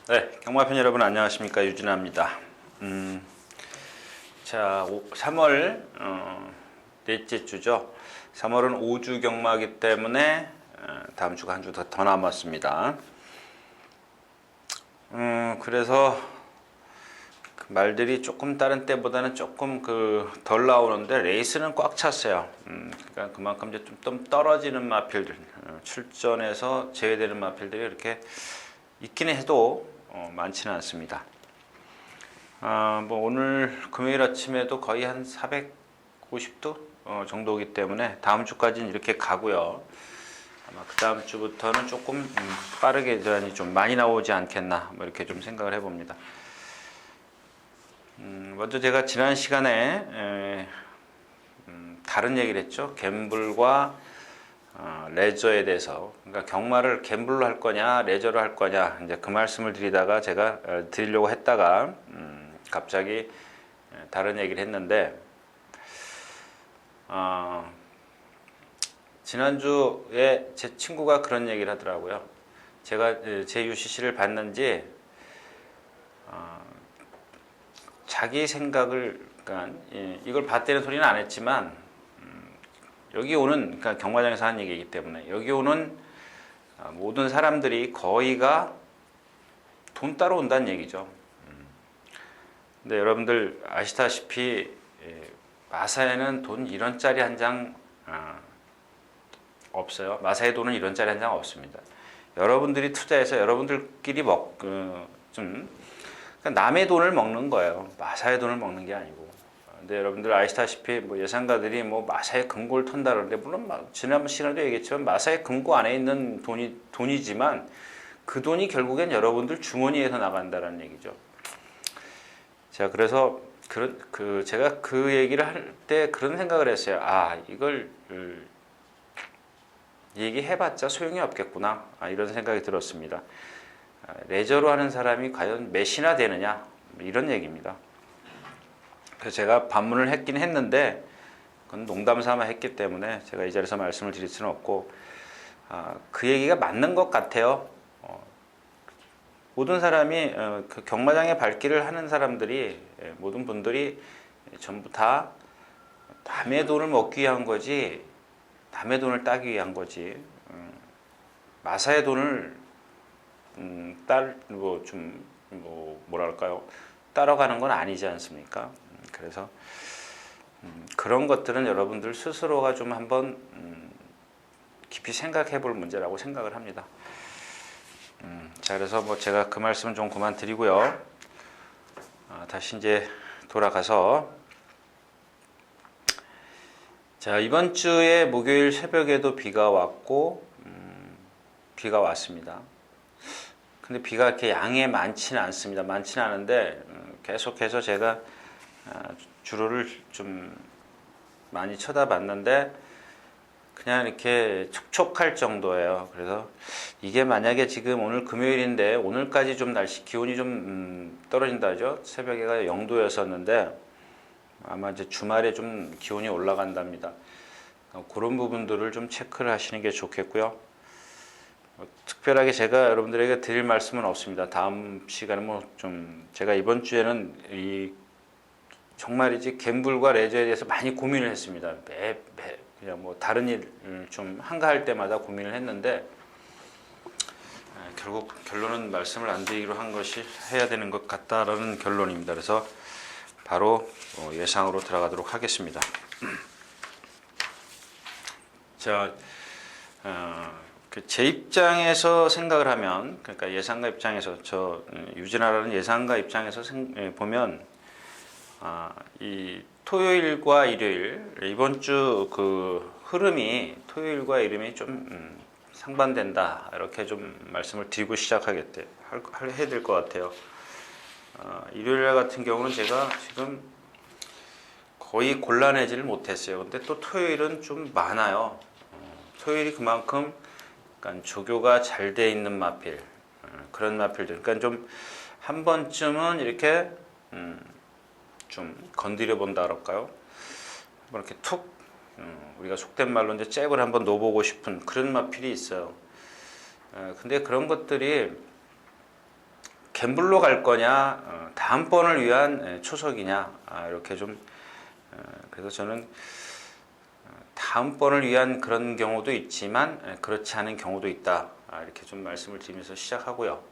네, 경마팬 여러분 안녕하십니까, 유진아입니다. 자, 3월 넷째 주죠. 3월은 5주 경마이기 때문에 다음 주가 한 주 더 남았습니다. 그래서 그 말들이 조금 다른 때보다는 조금 덜 나오는데 레이스는 꽉 찼어요. 그러니까 그만큼 이제 좀 떨어지는 마필들, 출전해서 제외되는 마필들이 이렇게 있기는 해도 많지는 않습니다. 뭐 오늘 금요일 아침에도 거의 한 450도 정도이기 때문에 다음 주까지는 이렇게 가고요. 아마 그 다음 주부터는 조금 빠르게 좀 많이 나오지 않겠나, 뭐 이렇게 좀 생각을 해봅니다. 먼저 제가 지난 시간에 다른 얘기를 했죠. 갬블과 레저에 대해서. 그러니까 경마를 갬블로 할 거냐 레저로 할 거냐, 이제 그 말씀을 드리다가 제가 드리려고 했다가 갑자기 다른 얘기를 했는데, 지난주에 제 친구가 그런 얘기를 하더라고요. 제가 제 UCC를 봤는지 자기 생각을, 그러니까 이걸 봤다는 소리는 안 했지만 여기 오는, 그러니까 경마장에서 하는 얘기이기 때문에 여기 오는 모든 사람들이 거의가 돈 따러 온다는 얘기죠. 근데 여러분들 아시다시피 마사에는 돈 1원짜리 한 장 없어요. 마사의 돈은 1원짜리 한 장 없습니다. 여러분들이 투자해서 여러분들끼리 그러니까 남의 돈을 먹는 거예요. 마사의 돈을 먹는 게 아니고. 근데 여러분들 아시다시피 뭐 예상가들이 뭐 마사의 금고를 턴다 그러는데, 물론 지난번 시간에도 얘기했지만 마사의 금고 안에 있는 돈이지만 그 돈이 결국엔 여러분들 주머니에서 나간다는 얘기죠. 자, 그래서 제가 그 얘기를 할 때 그런 생각을 했어요. 이걸 얘기해봤자 소용이 없겠구나, 이런 생각이 들었습니다. 레저로 하는 사람이 과연 몇이나 되느냐, 이런 얘기입니다. 그래서 제가 반문을 했긴 했는데 그건 농담 삼아 했기 때문에 제가 이 자리에서 말씀을 드릴 수는 없고, 그 얘기가 맞는 것 같아요. 모든 사람이 그 경마장의 발길을 하는 사람들이, 모든 분들이 전부 다 남의 돈을 먹기 위한 거지, 남의 돈을 따기 위한 거지, 마사의 돈을 따라가는 건 아니지 않습니까? 그래서 그런 것들은 여러분들 스스로가 좀 한번 깊이 생각해 볼 문제라고 생각을 합니다. 자, 그래서 뭐 제가 그 말씀은 좀 그만 드리고요. 다시 이제 돌아가서, 자, 이번 주에 목요일 새벽에도 비가 왔고, 비가 왔습니다. 근데 비가 이렇게 양이 많지는 않습니다. 많지는 않은데 계속해서 제가 주로를 좀 많이 쳐다봤는데 그냥 이렇게 촉촉할 정도예요. 그래서 이게 만약에 지금 오늘 금요일인데 오늘까지 좀 날씨 기온이 좀 떨어진다죠. 새벽에가 0도였었는데 아마 이제 주말에 좀 기온이 올라간답니다. 그런 부분들을 좀 체크를 하시는 게 좋겠고요. 특별하게 제가 여러분들에게 드릴 말씀은 없습니다. 다음 시간에 제가 이번 주에는 정말이지 갬블과 레저에 대해서 많이 고민을 했습니다. 그냥 뭐 다른 일 좀 한가할 때마다 고민을 했는데 결국 결론은 말씀을 안 드리기로 한 것이 해야 되는 것 같다라는 결론입니다. 그래서 바로 예상으로 들어가도록 하겠습니다. 자, 제 입장에서 생각을 하면, 그러니까 예상가 입장에서, 유진아라는 예상가 입장에서 보면, 이 토요일과 일요일, 이번 주 토요일과 일요일이 좀 상반된다, 이렇게 좀 말씀을 드리고 해야 될 것 같아요. 일요일 같은 경우는 제가 지금 거의 골라내지를 못했어요. 근데 또 토요일은 좀 많아요. 토요일이 그만큼 그러니까 조교가 잘 돼 있는 마필, 그런 마필들. 그러니까 좀 한 번쯤은 이렇게 좀 건드려 본다 그럴까요? 이렇게 툭, 우리가 속된 말로 이제 잽을 한번 넣어보고 싶은 그런 마필이 있어요. 근데 그런 것들이 갬블로 갈 거냐, 다음번을 위한 초석이냐, 이렇게 좀 그래서 저는 다음번을 위한 그런 경우도 있지만 그렇지 않은 경우도 있다, 이렇게 좀 말씀을 드리면서 시작하고요.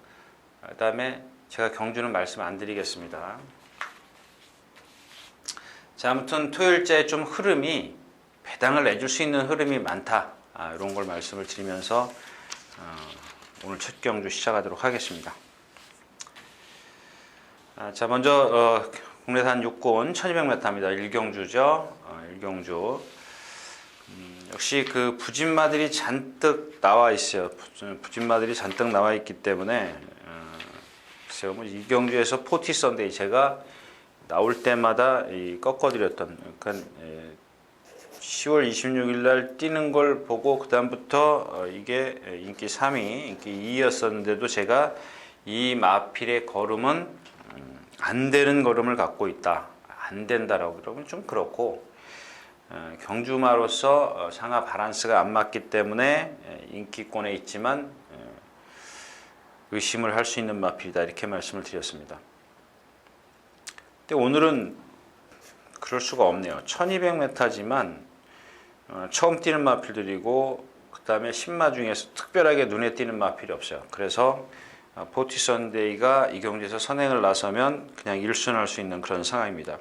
그 다음에 제가 경주는 말씀 안 드리겠습니다. 자, 아무튼 토요일째 좀 흐름이 배당을 내줄 수 있는 흐름이 많다, 이런 걸 말씀을 드리면서 오늘 첫 경주 시작하도록 하겠습니다. 자, 먼저 국내산 육군 1200m입니다. 1경주죠. 1경주. 역시 그 부진마들이 잔뜩 나와 있어요. 부진마들이 잔뜩 나와 있기 때문에 글쎄요, 뭐 2경주에서 포티 선데이 제가 나올 때마다 꺾어드렸던, 그러니까 10월 26일 날 뛰는 걸 보고 그 다음부터 이게 인기 3위, 인기 2위였었는데도 제가 이 마필의 걸음은 안 되는 걸음을 갖고 있다, 안 된다라고 그러면 좀 그렇고, 경주마로서 상하 바란스가 안 맞기 때문에 인기권에 있지만 의심을 할 수 있는 마필이다, 이렇게 말씀을 드렸습니다. 근데 오늘은 그럴 수가 없네요. 1200m지만 처음 뛰는 마필들이고, 그 다음에 10마 중에서 특별하게 눈에 띄는 마필이 없어요. 그래서 포티 선데이가 이 경주에서 선행을 나서면 그냥 1순할 수 있는 그런 상황입니다.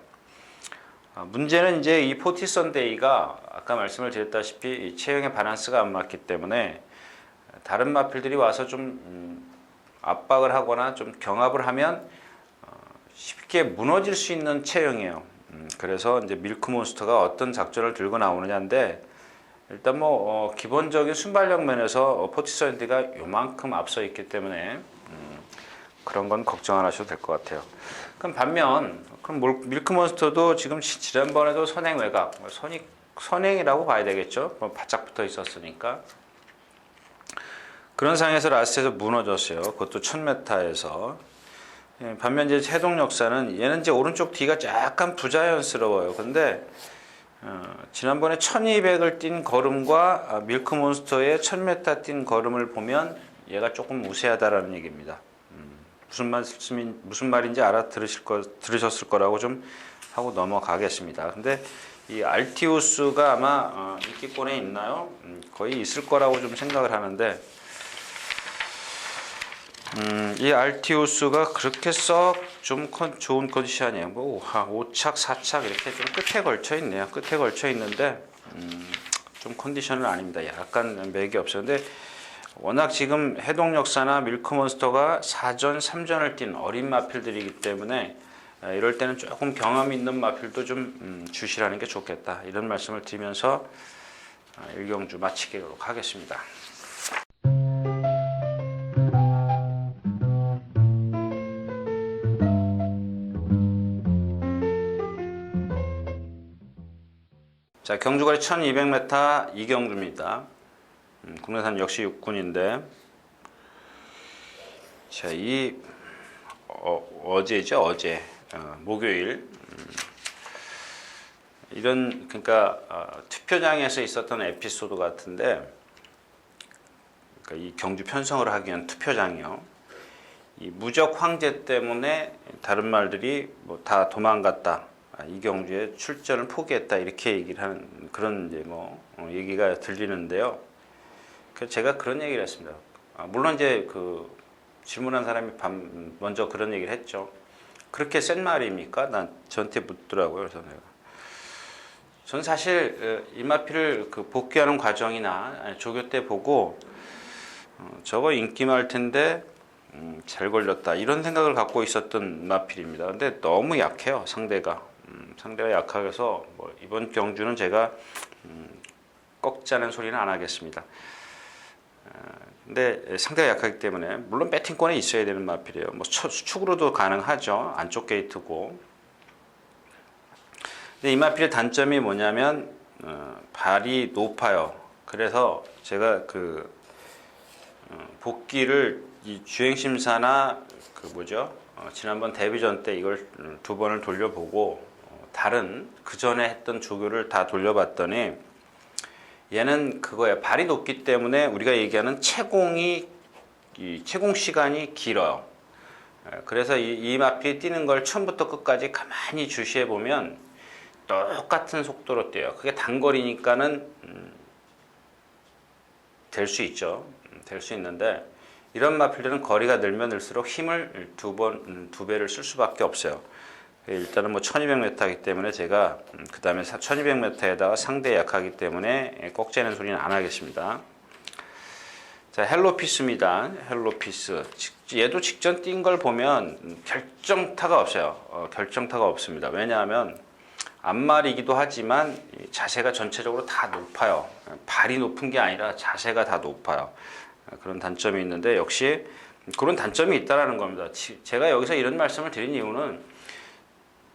문제는 이제 이 포티 선데이가 아까 말씀을 드렸다시피 체형의 바란스가 안 맞기 때문에 다른 마필들이 와서 좀 압박을 하거나 좀 경합을 하면 쉽게 무너질 수 있는 체형이에요. 그래서 이제 밀크몬스터가 어떤 작전을 들고 나오느냐인데, 일단 뭐 기본적인 순발력 면에서 포티 선데이가 요만큼 앞서 있기 때문에 그런 건 걱정 안 하셔도 될 것 같아요. 그럼 반면 그럼 밀크몬스터도 지금 지난번에도 선행 외곽, 선행이라고 봐야 되겠죠. 바짝 붙어 있었으니까. 그런 상황에서 라스트에서 무너졌어요. 그것도 1000m에서. 반면 이제 해동역사는 얘는 이제 오른쪽 뒤가 약간 부자연스러워요. 근데 지난번에 1200을 뛴 걸음과 밀크몬스터의 1000m 뛴 걸음을 보면 얘가 조금 우세하다라는 얘기입니다. 무슨 말인지 들으셨을 거라고 좀 하고 넘어가겠습니다. 근데 이 알티우스가 아마 인기권에 있나요? 거의 있을 거라고 좀 생각을 하는데, 이 알티우스가 그렇게 썩 좀 좋은 컨디션이에요. 뭐 5착, 4착 이렇게 좀 끝에 걸쳐 있네요. 끝에 걸쳐 있는데 좀 컨디션은 아닙니다. 약간 맥이 없어요. 근데 워낙 지금 해동역사나 밀크몬스터가 4전, 3전을 뛴 어린 마필들이기 때문에 이럴 때는 조금 경험 있는 마필도 좀 주시라는 게 좋겠다, 이런 말씀을 드리면서 1경주 마치도록 하겠습니다. 자, 경주거리 1200m 2경주입니다. 국내산 역시 육군인데, 자, 어제죠, 어제 목요일 이런, 그러니까 투표장에서 있었던 에피소드 같은데, 그러니까 이 경주 편성을 하기 위한 투표장이요. 이 무적 황제 때문에 다른 말들이 뭐 다 도망갔다, 이 경주에 출전을 포기했다, 이렇게 얘기를 하는 그런 이제 뭐 얘기가 들리는데요. 그래서 제가 그런 얘기를 했습니다. 물론 이제 그 질문한 사람이 먼저 그런 얘기를 했죠. 그렇게 센 말입니까? 저한테 묻더라고요. 그래서 저는 사실 이 마필을 그 복귀하는 과정이나 조교 때 보고 저거 인기 많을 텐데 잘 걸렸다, 이런 생각을 갖고 있었던 마필입니다. 근데 너무 약해요, 상대가. 상대가 약해서 뭐 이번 경주는 제가 꺾자는 소리는 안 하겠습니다. 근데 상대가 약하기 때문에 물론 배팅권에 있어야 되는 마필이에요. 뭐 수축으로도 가능하죠. 안쪽 게이트고. 근데 이 마필의 단점이 뭐냐면 발이 높아요. 그래서 제가 그 복귀를 이 주행심사나 그 뭐죠? 지난번 데뷔전 때 이걸 2번을 돌려보고 다른 그 전에 했던 조교를 다 돌려봤더니 얘는 그거예요. 발이 높기 때문에 우리가 얘기하는 채공 시간이 길어요. 그래서 이 마필이 뛰는 걸 처음부터 끝까지 가만히 주시해 보면 똑같은 속도로 뛰어요. 그게 단거리니까는 될 수 있죠. 될 수 있는데 이런 마필들은 거리가 늘면 늘수록 힘을 두 배를 쓸 수밖에 없어요. 일단은 뭐 1200m이기 때문에 제가 그 다음에 1200m에다가 상대 약하기 때문에 꼭 재는 소리는 안 하겠습니다. 자, 헬로피스입니다. 헬로피스. 얘도 직전 뛴 걸 보면 결정타가 없어요. 결정타가 없습니다. 왜냐하면 앞말이기도 하지만 자세가 전체적으로 다 높아요. 발이 높은 게 아니라 자세가 다 높아요. 그런 단점이 있는데 역시 그런 단점이 있다라는 겁니다. 제가 여기서 이런 말씀을 드린 이유는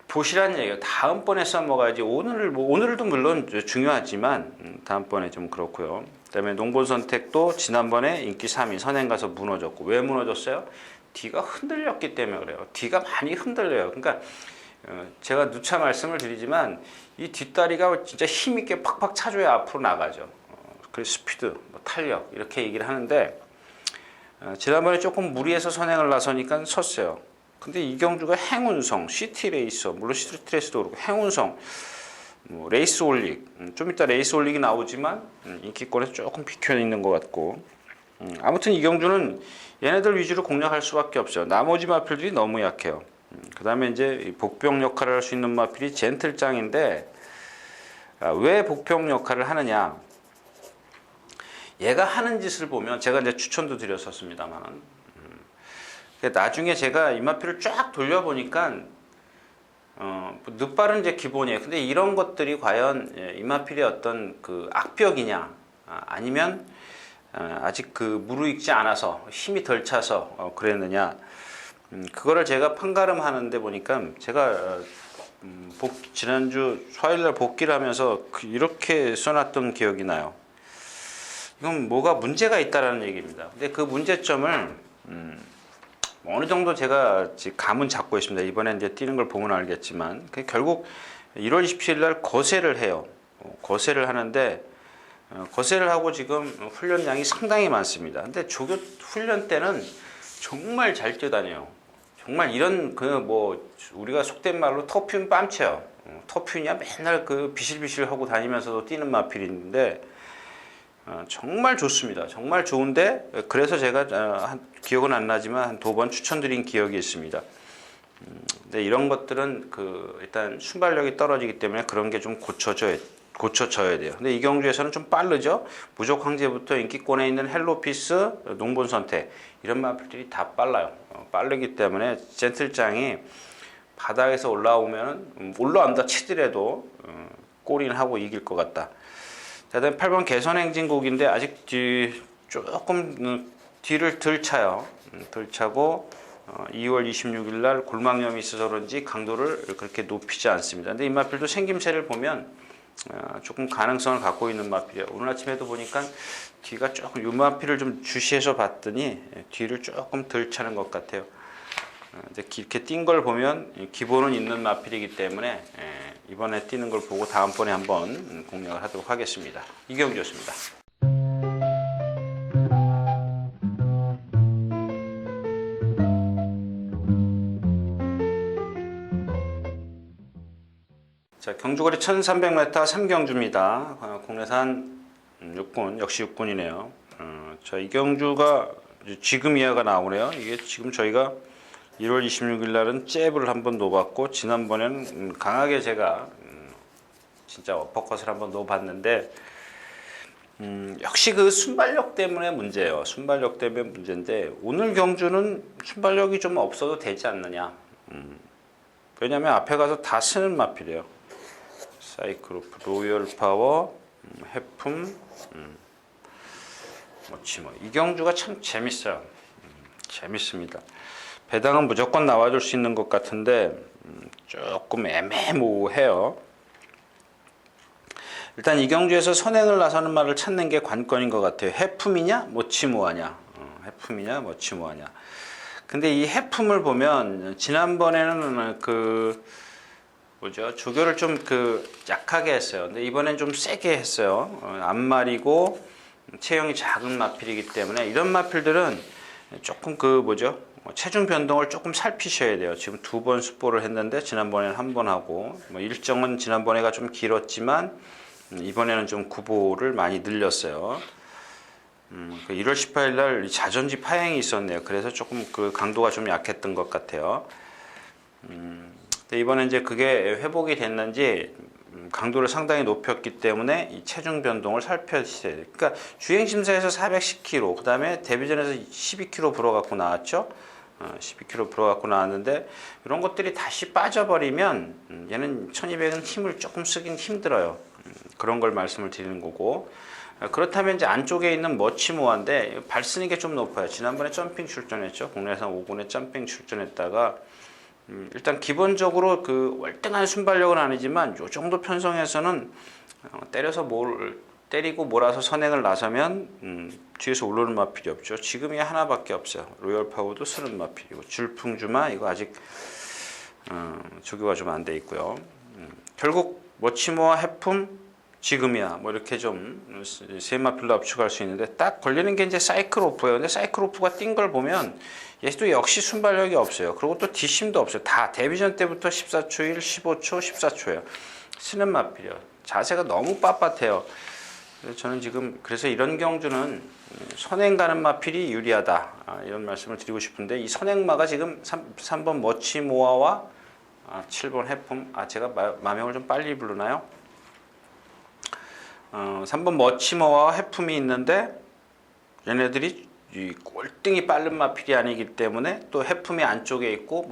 보시라는 얘기예요. 다음번에 써먹어야지. 오늘도 물론 중요하지만 다음번에 좀 그렇고요. 그다음에 농본 선택도 지난번에 인기 3위 선행 가서 무너졌고 왜 무너졌어요? D가 흔들렸기 때문에 그래요. D가 많이 흔들려요. 그러니까 제가 누차 말씀을 드리지만 이 뒷다리가 진짜 힘 있게 팍팍 차줘야 앞으로 나가죠. 그래서 스피드, 뭐 탄력 이렇게 얘기를 하는데 지난번에 조금 무리해서 선행을 나서니까 섰어요. 근데 이경주가 행운성, 시티레이서, 물론 시티레이서도 그렇고 행운성, 뭐 레이스 올릭, 좀 이따 레이스 올릭이 나오지만 인기권에서 조금 비켜 있는 것 같고 아무튼 이경주는 얘네들 위주로 공략할 수밖에 없어요. 나머지 마필들이 너무 약해요. 그 다음에 이제 복병 역할을 할 수 있는 마필이 젠틀장인데 왜 복병 역할을 하느냐? 얘가 하는 짓을 보면 제가 이제 추천도 드렸었습니다만 나중에 제가 이 마필을 쫙 돌려보니까 늑발은 이제 기본이에요. 근데 이런 것들이 과연 이 마필의 어떤 그 악벽이냐 아니면 아직 그 무르익지 않아서 힘이 덜 차서 그랬느냐 그거를 제가 판가름하는데 보니까 제가 지난주 화요일날 복귀를 하면서 이렇게 써놨던 기억이 나요. 이건 뭐가 문제가 있다라는 얘기입니다. 근데 그 문제점을 어느 정도 제가 감은 잡고 있습니다. 이번에 이제 뛰는 걸 보면 알겠지만 결국 1월 27일 날 거세를 해요. 거세를 하는데 거세를 하고 지금 훈련량이 상당히 많습니다. 근데 조교 훈련 때는 정말 잘 뛰어다녀요. 정말 이런 그 뭐 우리가 속된 말로 터��� 빰쳐요. 터���냐 맨날 그 비실비실 하고 다니면서도 뛰는 마필인데 정말 좋습니다. 정말 좋은데 그래서 제가 기억은 안 나지만 한 2번 추천드린 기억이 있습니다. 근데 이런 것들은 일단 순발력이 떨어지기 때문에 그런 게 좀 고쳐져야 돼요. 근데 이경주에서는 좀 빠르죠. 무적 황제부터 인기권에 있는 헬로피스, 농본 선택 이런 마필들이 다 빨라요. 빠르기 때문에 젠틀장이 바닥에서 올라온다 치더라도 골인 하고 이길 것 같다. 자, 다음 8번 개선행진곡인데 아직 조금 뒤를 덜 차요. 덜 차고 2월 26일 날 골막염이 있어서 그런지 강도를 그렇게 높이지 않습니다. 근데 이 마필도 생김새를 보면 조금 가능성을 갖고 있는 마필이에요. 오늘 아침에도 보니까 뒤가 조금 이 마필을 좀 주시해서 봤더니 뒤를 조금 덜 차는 것 같아요. 이렇게 뛴 걸 보면 기본은 있는 마필이기 때문에 이번에 뛰는 걸 보고 다음번에 한번 공략을 하도록 하겠습니다. 이경주였습니다. 자, 경주거리 1300m 3경주입니다. 국내산 6군, 역시 6군이네요. 자, 이경주가 지금 이하가 나오네요. 이게 지금 저희가 1월 26일 날은 잽을 한번 놓았고 지난번에는 강하게 제가 진짜 어퍼컷을 한번 놓아봤는데 역시 그 순발력 때문에 문제예요. 순발력 때문에 문제인데 오늘 경주는 순발력이 좀 없어도 되지 않느냐. 왜냐하면 앞에 가서 다 쓰는 마필이에요. 사이클로프, 로열 파워, 해품, 이 경주가 참 재밌어요. 재밌습니다. 배당은 무조건 나와줄 수 있는 것 같은데 조금 애매모호해요. 일단 이 경주에서 선행을 나서는 말을 찾는 게 관건인 것 같아요. 해품이냐 모치모하냐. 해품이냐 모치모하냐. 근데 이 해품을 보면 지난번에는 조교를 좀 약하게 했어요. 근데 이번엔 좀 세게 했어요. 앞말이고 체형이 작은 마필이기 때문에 이런 마필들은 조금 그 뭐죠? 체중 변동을 조금 살피셔야 돼요. 지금 2번 습보를 했는데 지난번에는 1번 하고 뭐 일정은 지난번에가 좀 길었지만 이번에는 좀 구보를 많이 늘렸어요. 1월 18일 날 자전지 파행이 있었네요. 그래서 조금 그 강도가 좀 약했던 것 같아요. 근데 이번에 이제 그게 회복이 됐는지 강도를 상당히 높였기 때문에 이 체중 변동을 살펴주셔야 돼요. 그러니까 주행 심사에서 410kg, 그다음에 데뷔전에서 12kg 불어갖고 나왔죠. 12kg 불어갖고 나왔는데 이런 것들이 다시 빠져버리면 얘는 1200은 힘을 조금 쓰긴 힘들어요. 그런 걸 말씀을 드리는 거고. 그렇다면 이제 안쪽에 있는 머치모아인데 발스닉이 좀 높아요. 지난번에 점핑 출전했죠. 국내산 5군에 점핑 출전했다가 일단 기본적으로 그 월등한 순발력은 아니지만 요 정도 편성에서는 때리고 몰아서 선행을 나서면 뒤에서 오르는 마필이 없죠. 지금이 하나밖에 없어요. 로열 파워도 쓰는 마필이고 줄풍주마 이거 아직 조교가 좀 안 돼 있고요. 결국 머치모아 해품 지금이야 뭐 이렇게 좀 세 마필로 압축할 수 있는데 딱 걸리는 게 이제 사이클오프예요. 근데 사이클오프가 뛴 걸 보면 얘도 역시 순발력이 없어요. 그리고 또 뒷심도 없어요. 다 데뷔전 때부터 14초 1, 15초, 14초예요. 쓰는 마필이요. 자세가 너무 빳빳해요. 그래서 저는 지금 그래서 이런 경주는 선행 가는 마필이 유리하다 이런 말씀을 드리고 싶은데 이 선행마가 지금 3번 머치모아와 7번 해품 제가 마명을 좀 빨리 부르나요? 3번 머치모아와 해품이 있는데 얘네들이 이 꼴등이 빠른 마필이 아니기 때문에 또 해품이 안쪽에 있고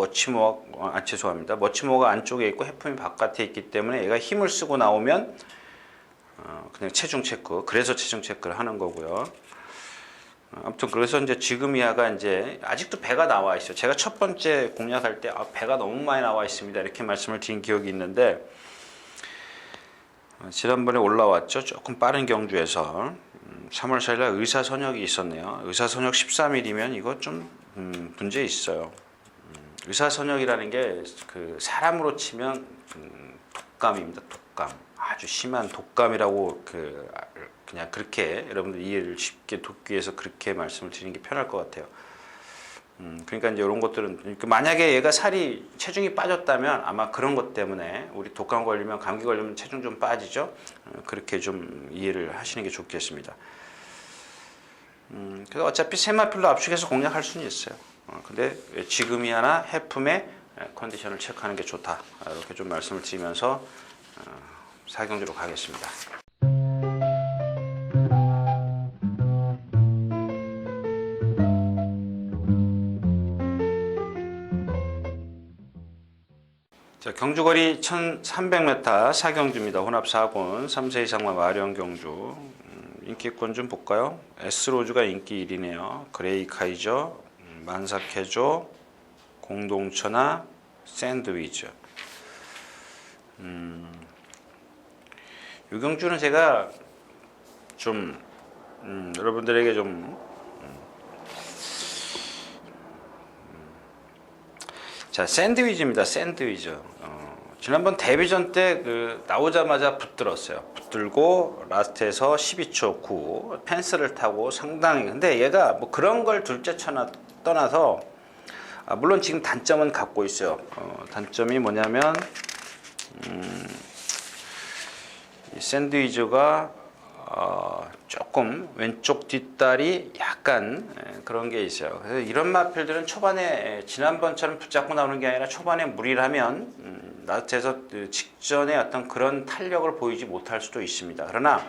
죄송합니다. 머치모아가 안쪽에 있고 해품이 바깥에 있기 때문에 얘가 힘을 쓰고 나오면 그냥 체중 체크, 그래서 체중 체크를 하는 거고요. 아무튼 그래서 이제 지금이야가 이제 아직도 배가 나와 있어요. 제가 첫 번째 공략할 때 배가 너무 많이 나와 있습니다. 이렇게 말씀을 드린 기억이 있는데 지난번에 올라왔죠. 조금 빠른 경주에서 3월 4일날 의사선역이 있었네요. 의사선역 13일이면 이거 좀 문제 있어요. 의사선역이라는 게 그 사람으로 치면 독감입니다. 독감. 아주 심한 독감이라고 그냥 그렇게 여러분들 이해를 쉽게 돕기 위해서 그렇게 말씀을 드리는 게 편할 것 같아요. 그러니까 이제 이런 것들은 만약에 얘가 체중이 빠졌다면 아마 그런 것 때문에 우리 독감 걸리면 감기 걸리면 체중 좀 빠지죠. 그렇게 좀 이해를 하시는 게 좋겠습니다. 그래서 어차피 세마필로 압축해서 공략할 수는 있어요. 근데 지금이야나 해품의 컨디션을 체크하는 게 좋다. 이렇게 좀 말씀을 드리면서 사경주로 가겠습니다. 자, 경주거리 1300m 사경주입니다. 혼합 4군 3세 이상만 마련 경주. 인기권 좀 볼까요? S로즈가 인기 1위네요. 그레이 카이저, 만사케조, 공동천하, 샌드위즈. 이 경주는 제가 좀 여러분들에게 좀 자, 샌드위즈입니다. 샌드위즈. 지난번 데뷔전 때 나오자마자 붙들었어요. 붙들고 라스트에서 12초 9 펜스를 타고 상당히 근데 얘가 뭐 그런 걸 둘째 떠나서 물론 지금 단점은 갖고 있어요. 단점이 뭐냐면 이 샌드위즈가 조금 왼쪽 뒷다리 약간 그런 게 있어요. 그래서 이런 마필들은 초반에 지난번처럼 붙잡고 나오는 게 아니라 초반에 무리를 하면 라스트에서 직전에 어떤 그런 탄력을 보이지 못할 수도 있습니다. 그러나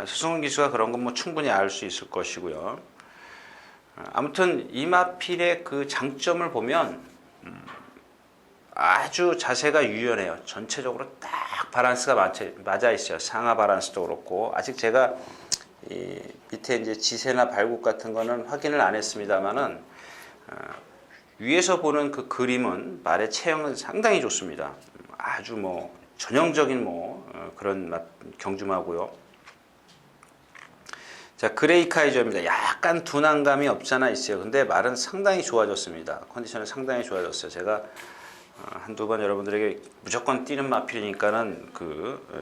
수승훈 기수가 그런 건 뭐 충분히 알 수 있을 것이고요. 아무튼 이 마필의 그 장점을 보면 아주 자세가 유연해요. 전체적으로 딱 바란스가 맞아 있어요. 상하 바란스도 그렇고 아직 제가 이 밑에 이제 지세나 발굽 같은 거는 확인을 안 했습니다만은 위에서 보는 그 그림은 말의 체형은 상당히 좋습니다. 아주 뭐 전형적인 그런 경주마고요. 자, 그레이 카이저입니다. 약간 둔한감이 없잖아 있어요. 근데 말은 상당히 좋아졌습니다. 컨디션은 상당히 좋아졌어요. 제가 한두 번 여러분들에게 무조건 뛰는 마필이니까는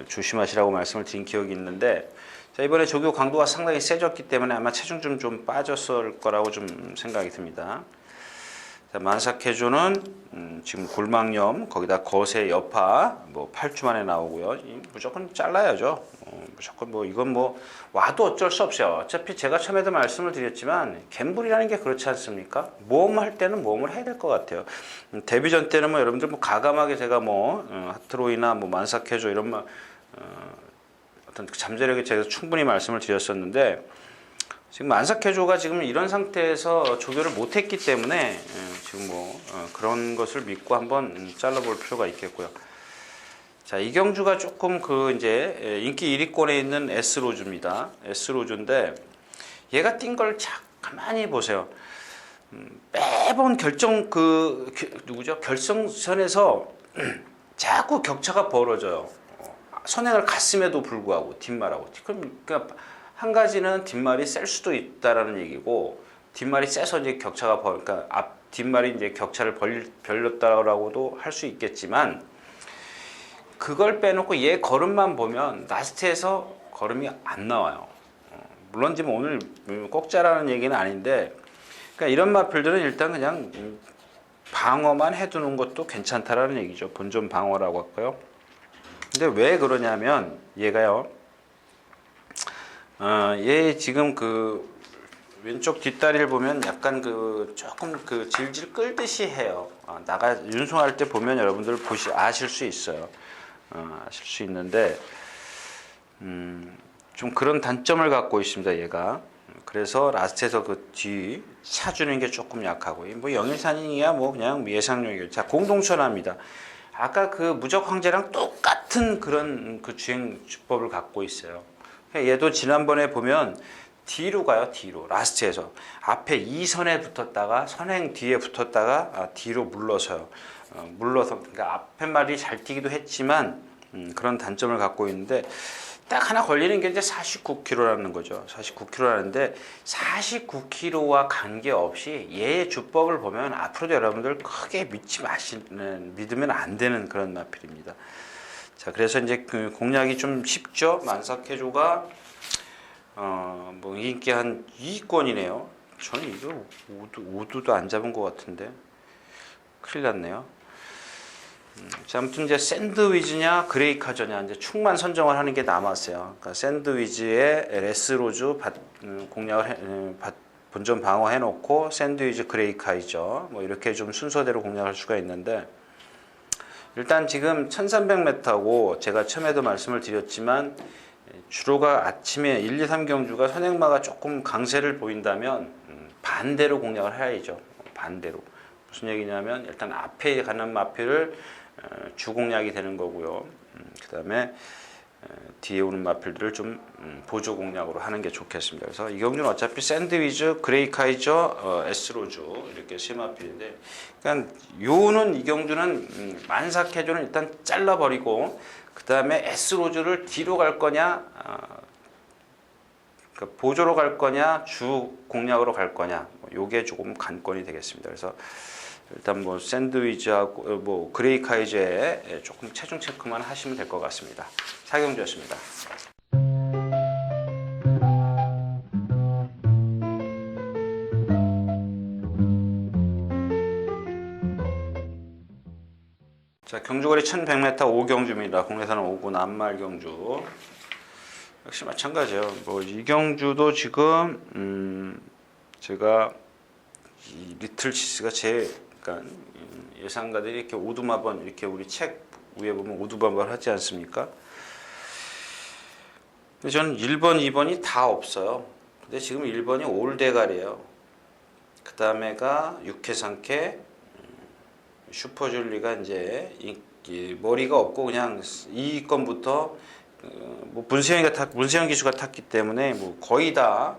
조심하시라고 말씀을 드린 기억이 있는데 자, 이번에 조교 강도가 상당히 세졌기 때문에 아마 체중 좀 빠졌을 거라고 좀 생각이 듭니다. 자, 만삭해조는 지금 골막염, 거기다 거세 여파, 뭐 8주 만에 나오고요. 무조건 잘라야죠. 무조건 뭐 이건 뭐 와도 어쩔 수 없어요. 어차피 제가 처음에도 말씀을 드렸지만 갬블이라는 게 그렇지 않습니까? 모험할 때는 모험을 해야 될 것 같아요. 데뷔전 때는 뭐 여러분들 뭐 가감하게 제가 뭐 하트로이나 뭐 만삭해조 이런 어떤 잠재력에 제가 충분히 말씀을 드렸었는데 지금 만삭해조가 지금 이런 상태에서 조교를 못했기 때문에 지금 뭐 그런 것을 믿고 한번 잘라볼 필요가 있겠고요. 자, 이경주가 조금 그 이제 인기 1위권에 있는 S로즈입니다. S로즈인데 얘가 뛴 걸 가만히 보세요. 매번 누구죠? 결승선에서 자꾸 격차가 벌어져요. 선행을 갔음에도 불구하고 뒷말하고. 그러니까 한 가지는 뒷말이 셀 수도 있다라는 얘기고 뒷말이 세서 이제 격차가 그러니까 뒷말이 이제 격차를 벌렸다라고도 할 수 있겠지만 그걸 빼놓고 얘 걸음만 보면 라스트에서 걸음이 안 나와요. 물론 지금 오늘 꼭 자라는 얘기는 아닌데 그러니까 이런 마필들은 일단 그냥 방어만 해두는 것도 괜찮다라는 얘기죠. 본전 방어라고 할까요? 근데 왜 그러냐면 얘가요. 얘 지금 그 왼쪽 뒷다리를 보면 약간 조금 질질 끌듯이 해요. 윤송할 때 보면 여러분들 아실 수 있어요. 아실 수 있는데 좀 그런 단점을 갖고 있습니다. 얘가. 그래서 라스트에서 그 뒤 차주는 게 조금 약하고 뭐 영일산이야 뭐 그냥 예상용이에요. 자, 공동천합니다. 아까 그 무적 황제랑 똑같은 그런 그 주행 주법을 갖고 있어요. 얘도 지난번에 보면 뒤로 가요. 뒤로 라스트에서 앞에 2선에 붙었다가 선행 뒤에 붙었다가 뒤로 물러서요. 물러서 그러니까 앞에 말이 잘 뛰기도 했지만 그런 단점을 갖고 있는데 딱 하나 걸리는 게 이제 49kg라는 거죠. 49kg라는데 49kg와 관계없이 얘의 주법을 보면 앞으로도 여러분들 크게 믿으면 안 되는 그런 마필입니다. 자, 그래서 이제 그 공략이 좀 쉽죠. 만삭해조가 뭐 인기 한 2위권이네요. 저는 이거 우두도 안 잡은 것 같은데 큰일 났네요. 자, 아무튼 이제 샌드위즈냐 그레이카저냐 이제 축만 선정을 하는 게 남았어요. 그러니까 샌드위즈에 레스로즈 공략을 본전 방어해 놓고 샌드위즈 그레이카이저 뭐 이렇게 좀 순서대로 공략할 수가 있는데 일단 지금 1300m고 제가 처음에도 말씀을 드렸지만 주로가 아침에 1, 2, 3경주가 선행마가 조금 강세를 보인다면 반대로 공략을 해야죠. 반대로. 무슨 얘기냐면 일단 앞에 가는 마필을 주공략이 되는 거고요. 그 다음에 뒤에 오는 마필들을 좀 보조 공략으로 하는 게 좋겠습니다. 그래서 이 경주는 어차피 샌드위즈, 그레이카이저, 에스로즈 이렇게 세 마필인데, 그러니까 이 경주는 만삭해조는 일단 잘라버리고 그 다음에 에스로즈를 뒤로 갈 거냐, 그러니까 보조로 갈 거냐, 주 공략으로 갈 거냐, 요게 조금 관건이 되겠습니다. 그래서 일단 뭐 샌드위치하고 뭐 그레이카이저에 조금 체중 체크만 하시면 될 것 같습니다. 사경주였습니다. 자, 경주거리 1100m 5경주입니다. 국내산은 5구 남말 경주. 역시 마찬가지예요. 뭐 이 경주도 지금 제가 이 리틀 치스가 그러니까 예상가들이 이렇게 오두마번 이렇게 우리 책 위에 보면 오두마번 하지 않습니까? 근데 저는 1번, 2번이 다 없어요. 근데 지금 1번이 올대갈이에요. 그 다음에가 육회상쾌, 슈퍼줄리가 이제 이 머리가 없고 그냥 2위권부터 뭐 문세영 기수가 탔기 때문에 뭐 거의 다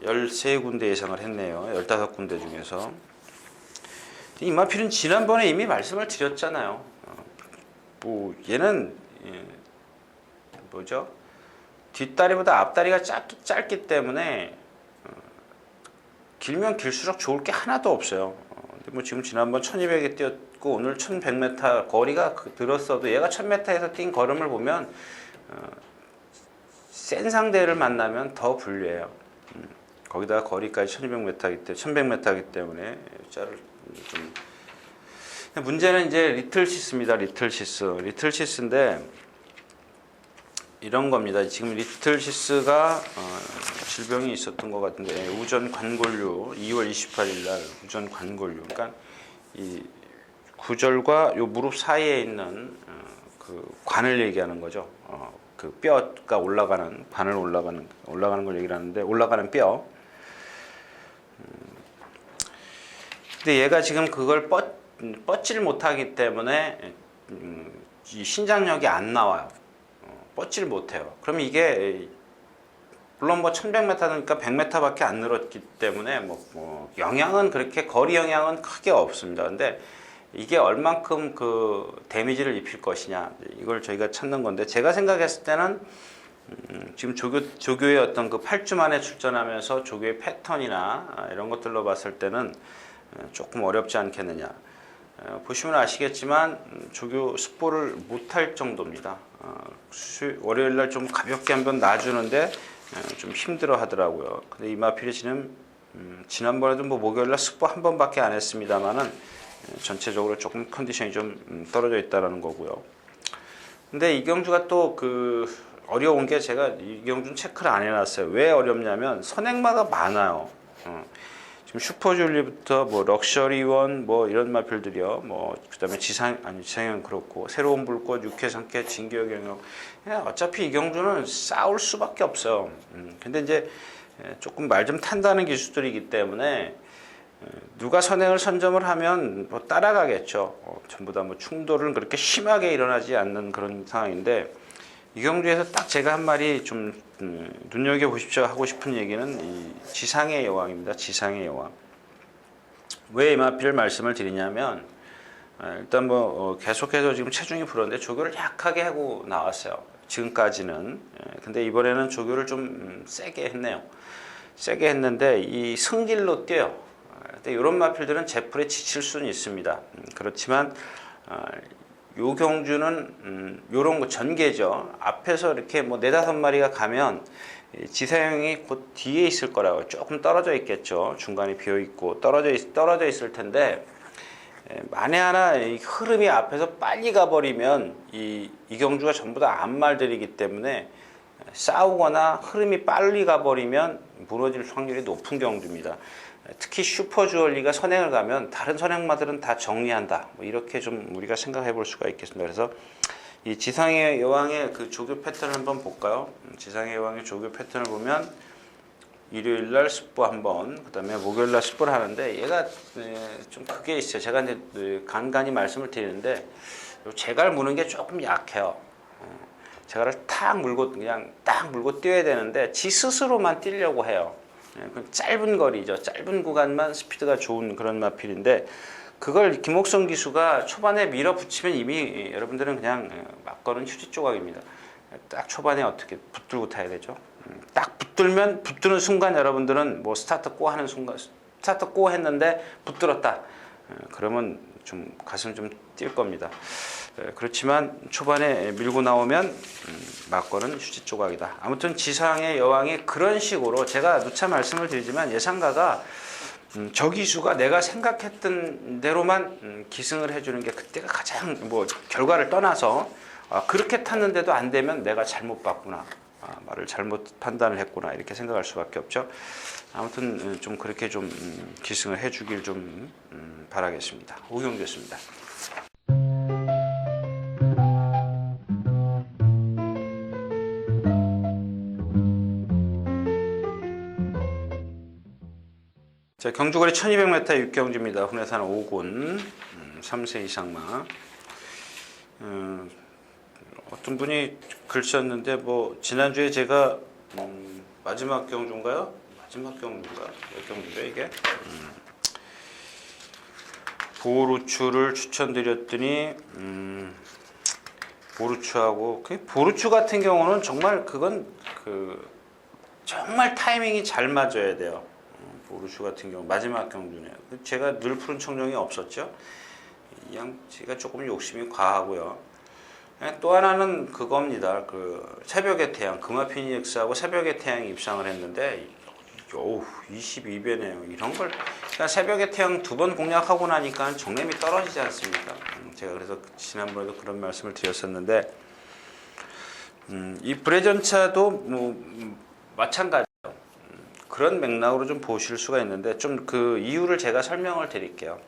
13군데 예상을 했네요. 15군데 중에서. 이 마필은 지난번에 이미 말씀을 드렸잖아요. 뭐 얘는 뭐죠? 뒷다리보다 앞다리가 짧기 때문에 길면 길수록 좋을 게 하나도 없어요. 근데 뭐 지금 지난번 1200에 뛰었고 오늘 1100m 거리가 들었어도 얘가 1000m에서 뛴 걸음을 보면 센 상대를 만나면 더 불리해요. 거기다가 거리까지 1100m이기 때문에 자를 좀. 문제는 이제 리틀시스입니다. 리틀시스인데 이런 겁니다. 지금 리틀시스가 질병이 있었던 것 같은데 우전 관골류 2월 28일 날 우전 관골류. 그러니까 이 구절과 요 무릎 사이에 있는 그 관을 얘기하는 거죠. 그 뼈가 올라가는 관을 올라가는 걸 얘기를 하는데 올라가는 뼈. 근데 얘가 지금 그걸 뻗지를 못하기 때문에 이 신장력이 안 나와요. 뻗지를 못해요. 그럼 이게 물론 뭐 1100m니까 100m밖에 안 늘었기 때문에 뭐 영향은 그렇게 거리 영향은 크게 없습니다. 근데 이게 얼만큼 그 데미지를 입힐 것이냐 이걸 저희가 찾는 건데 제가 생각했을 때는 지금 조교의 어떤 그 8주 만에 출전하면서 조교의 패턴이나 이런 것들로 봤을 때는 조금 어렵지 않겠느냐. 보시면 아시겠지만 조교 습보를 못할 정도입니다. 월요일 날 좀 가볍게 한번 놔주는데 좀 힘들어 하더라고요. 근데 이마필이 지난번에도 뭐 목요일 날 습보 한 번밖에 안 했습니다만은 전체적으로 조금 컨디션이 좀 떨어져 있다라는 거고요. 근데 이경주가 또 그 어려운 게 제가 이경주는 체크를 안 해놨어요. 왜 어렵냐면 선행마가 많아요. 지금 슈퍼줄리부터 뭐 럭셔리원 뭐 이런 마필들이요. 뭐 그다음에 지상형 그렇고 새로운 불꽃, 육해상계, 진기어 경영. 어차피 이경주는 싸울 수밖에 없어요. 근데 이제 조금 말 좀 탄다는 기수들이기 때문에 누가 선행을 선점을 하면 뭐 따라가겠죠. 전부 다 뭐 충돌은 그렇게 심하게 일어나지 않는 그런 상황인데 이경주에서 딱 제가 한 말이 좀 눈여겨 보십시오 하고 싶은 얘기는 이 지상의 여왕입니다. 지상의 여왕. 왜 이마필을 말씀을 드리냐면 일단 뭐 계속해서 지금 체중이 불었는데 조교를 약하게 하고 나왔어요. 지금까지는. 근데 이번에는 조교를 좀 세게 했네요. 세게 했는데 이 승길로 뛰어요. 근데 이런 마필들은 제풀에 지칠 수는 있습니다. 그렇지만 요 경주는 요런 거 전개죠. 앞에서 이렇게 뭐 4-5마리가 가면 지사형이 곧 뒤에 있을 거라고 조금 떨어져 있겠죠. 중간에 비어 있고 떨어져 있을 텐데 만에 하나 이 흐름이 앞에서 빨리 가버리면 이 경주가 전부 다 앞말들이기 때문에 싸우거나 흐름이 빨리 가버리면 무너질 확률이 높은 경주입니다. 특히 슈퍼주얼리가 선행을 가면 다른 선행마들은 다 정리한다. 뭐 이렇게 좀 우리가 생각해 볼 수가 있겠습니다. 그래서 이 지상의 여왕의 그 조교 패턴을 한번 볼까요? 지상의 여왕의 조교 패턴을 보면 일요일 날 습보 한 번, 그다음에 목요일 날 습보를 하는데 얘가 좀 크게 있어요. 제가 이제 간간히 말씀을 드리는데 제갈 무는 게 조금 약해요. 제갈을 그냥 딱 물고 뛰어야 되는데 지 스스로만 뛰려고 해요. 짧은 거리죠. 짧은 구간만 스피드가 좋은 그런 마필인데 그걸 김옥성 기수가 초반에 밀어붙이면 이미 여러분들은 그냥 맞거는 휴지 조각입니다. 딱 초반에 어떻게 붙들고 타야 되죠. 딱 붙드는 순간 여러분들은 뭐 스타트 고 하는 순간 스타트 고 했는데 붙들었다. 그러면 좀 가슴 좀 뛸 겁니다. 그렇지만 초반에 밀고 나오면 맞거는 휴지 조각이다. 아무튼 지상의 여왕이 그런 식으로 제가 누차 말씀을 드리지만 예상가가 저 기수가 내가 생각했던 대로만 기승을 해주는 게 그때가 가장 뭐 결과를 떠나서 그렇게 탔는데도 안 되면 내가 잘못 봤구나. 말을 잘못 판단을 했구나. 이렇게 생각할 수밖에 없죠. 아무튼 좀 그렇게 좀 기승을 해주길 좀 바라겠습니다. 오경주였습니다. 자, 경주거리 1200m 육경주입니다. 훈해산 5군 3세 이상마. 어떤 분이 글 썼는데 뭐 지난주에 제가 마지막 경주인가요? 몇 경주죠 이게? 보루추를 추천드렸더니 보루추하고 보루추 같은 경우는 정말 그건 정말 타이밍이 잘 맞아야 돼요. 보루추 같은 경우 마지막 경주네요. 제가 늘 푸른 청룡이 없었죠. 이 양치가 조금 욕심이 과하고요. 또 하나는 그겁니다. 그 새벽의 태양, 금화피닉스하고 새벽의 태양이 입상을 했는데, 오, 22배네요. 이런 걸, 그러니까 새벽의 태양 2번 공략하고 나니까 정렘이 떨어지지 않습니까? 제가 그래서 지난번에도 그런 말씀을 드렸었는데, 이 불회전차도 뭐 마찬가지예요. 그런 맥락으로 좀 보실 수가 있는데, 좀 그 이유를 제가 설명을 드릴게요.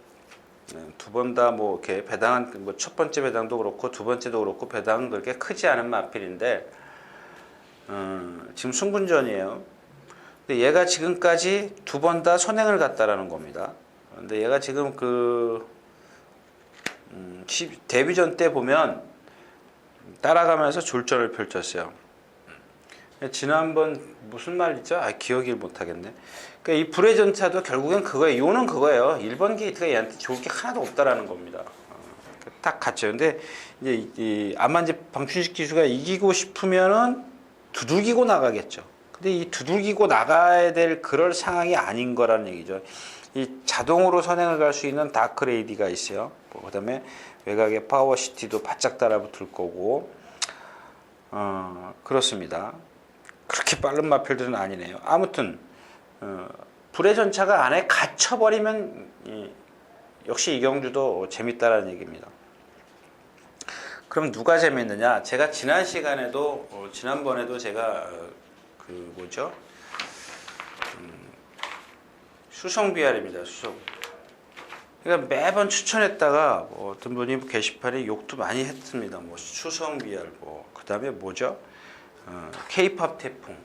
2번 다 뭐 이렇게 배당은 뭐 첫 번째 배당도 그렇고 두 번째도 그렇고 배당은 그렇게 크지 않은 마필인데, 지금 승분전이에요. 근데 얘가 지금까지 2번 다 선행을 갔다라는 겁니다. 근데 얘가 지금 그 데뷔전 때 보면 따라가면서 졸전을 펼쳤어요. 지난번 무슨 말이죠? 기억을 못하겠네. 그러니까 이 불의 전차도 결국엔 그거예요. 요는 그거예요. 1번 게이트가 얘한테 좋을 게 하나도 없다라는 겁니다. 딱 같죠. 근데 이제 아마 이제 방춘식 기수가 이기고 싶으면은 두들기고 나가겠죠. 근데 이 두들기고 나가야 될 그럴 상황이 아닌 거라는 얘기죠. 이 자동으로 선행을 갈 수 있는 다크레이디가 있어요. 그다음에 외곽에 파워시티도 바짝 따라붙을 거고, 그렇습니다. 그렇게 빠른 마필들은 아니네요. 아무튼 불의 전차가 안에 갇혀버리면 역시 이경주도 재밌다라는 얘기입니다. 그럼 누가 재밌느냐? 제가 지난 시간에도 지난번에도 제가 그 뭐죠? 수성 BR입니다. 수성. 그러니까 매번 추천했다가 뭐 어떤 분이 게시판에 욕도 많이 했습니다. 뭐 수성 BR, 뭐 그다음에 뭐죠? K-팝 태풍.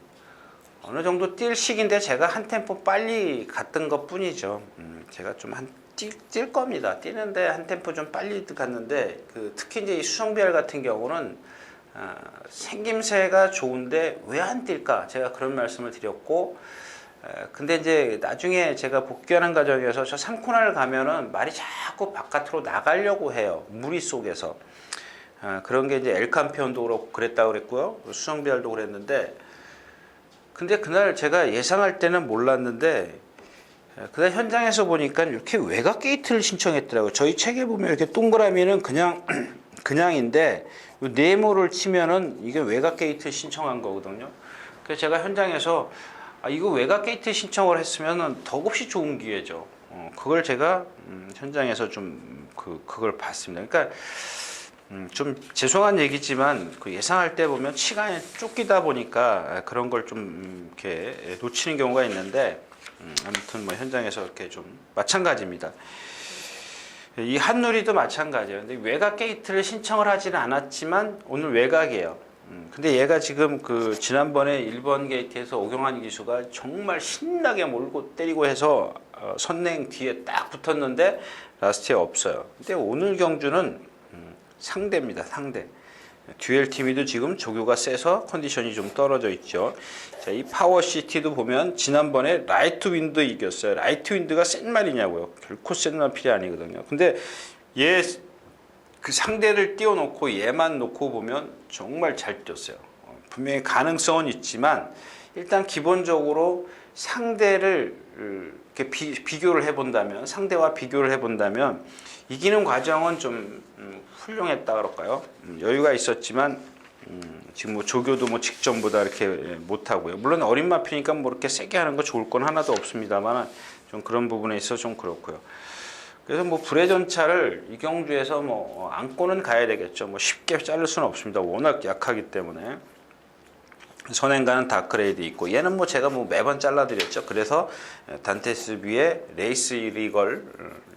어느 정도 뛸 시기인데 제가 한 템포 빨리 갔던 것 뿐이죠. 제가 좀 뛸 겁니다. 뛰는데 한 템포 좀 빨리 갔는데, 특히 이제 이 수성 BR 같은 경우는 생김새가 좋은데 왜 안 뛸까? 제가 그런 말씀을 드렸고, 근데 이제 나중에 제가 복귀하는 과정에서 저 3코너를 가면은 말이 자꾸 바깥으로 나가려고 해요. 무리 속에서. 그런 게 이제 엘캄피온도 그렇고 그랬다고 그랬고요. 수성비알도 그랬는데, 근데 그날 제가 예상할 때는 몰랐는데, 그날 현장에서 보니까 이렇게 외곽 게이트를 신청했더라고요. 저희 책에 보면 이렇게 동그라미는 그냥인데, 네모를 치면은 이게 외곽 게이트 신청한 거거든요. 그래서 제가 현장에서 이거 외곽 게이트 신청을 했으면 더없이 좋은 기회죠. 그걸 제가 현장에서 좀 그걸 봤습니다. 그러니까 좀 죄송한 얘기지만 예상할 때 보면 시간이 쫓기다 보니까 그런 걸 좀 이렇게 놓치는 경우가 있는데, 아무튼 뭐 현장에서 이렇게 좀 마찬가지입니다. 이 한누리도 마찬가지예요. 근데 외곽 게이트를 신청을 하지는 않았지만 오늘 외곽이에요. 근데 얘가 지금 지난번에 1번 게이트에서 오경환 기수가 정말 신나게 몰고 때리고 해서 선행 뒤에 딱 붙었는데 라스트에 없어요. 근데 오늘 경주는 상대입니다. 상대. 듀엘 팀이도 지금 조교가 세서 컨디션이 좀 떨어져 있죠. 자, 이 파워시티도 보면 지난번에 라이트 윈드 이겼어요. 라이트 윈드가 센 말이냐고요. 결코 센 말필이 아니거든요. 근데 얘 그 상대를 띄워놓고 얘만 놓고 보면 정말 잘 뛰었어요. 분명히 가능성은 있지만 일단 기본적으로 상대를 이렇게 비교를 해본다면, 상대와 비교를 해본다면 이기는 과정은 좀 훌륭했다 그럴까요? 여유가 있었지만 지금 뭐 조교도 뭐 직전보다 이렇게 못하고요. 물론 어린 마피니까 뭐 이렇게 세게 하는 거 좋을 건 하나도 없습니다만 좀 그런 부분에 있어 좀 그렇고요. 그래서 뭐 불의 전차를 이경주에서 뭐 안고는 가야 되겠죠. 뭐 쉽게 자를 수는 없습니다. 워낙 약하기 때문에. 선행가는 다크레이드 있고, 얘는 뭐 제가 뭐 매번 잘라드렸죠. 그래서 단테스 뷰에 레이스 리걸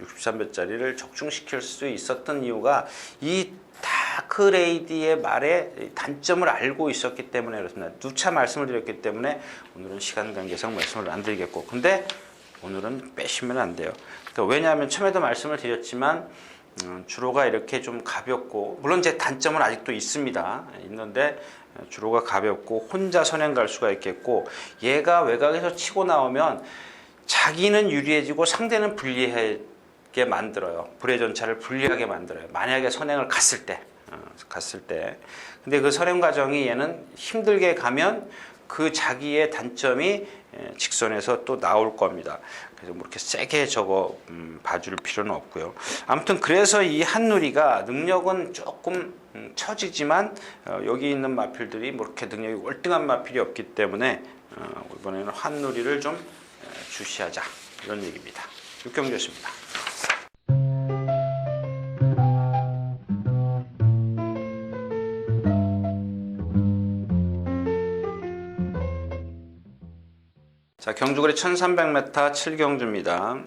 63배짜리를 적중시킬 수 있었던 이유가 이 다크레이드의 말에 단점을 알고 있었기 때문에 그렇습니다. 누차 말씀을 드렸기 때문에 오늘은 시간 관계상 말씀을 안 드리겠고, 근데 오늘은 빼시면 안 돼요. 그러니까 왜냐하면 처음에도 말씀을 드렸지만 주로가 이렇게 좀 가볍고, 물론 제 단점은 아직도 있는데 주로가 가볍고 혼자 선행 갈 수가 있겠고, 얘가 외곽에서 치고 나오면 자기는 유리해지고 상대는 불리하게 만들어요. 불의 전차를 불리하게 만들어요. 만약에 선행을 갔을 때. 근데 그 선행 과정이 얘는 힘들게 가면 그 자기의 단점이 직선에서 또 나올 겁니다. 그래서 뭐 이렇게 세게 저거 봐줄 필요는 없고요. 아무튼 그래서 이 한누리가 능력은 조금 처지지만 여기 있는 마필들이 뭐 이렇게 능력이 월등한 마필이 없기 때문에 이번에는 한누리를 좀 주시하자 이런 얘기입니다. 육경주였습니다. 자, 경주거리 1300m 7경주입니다.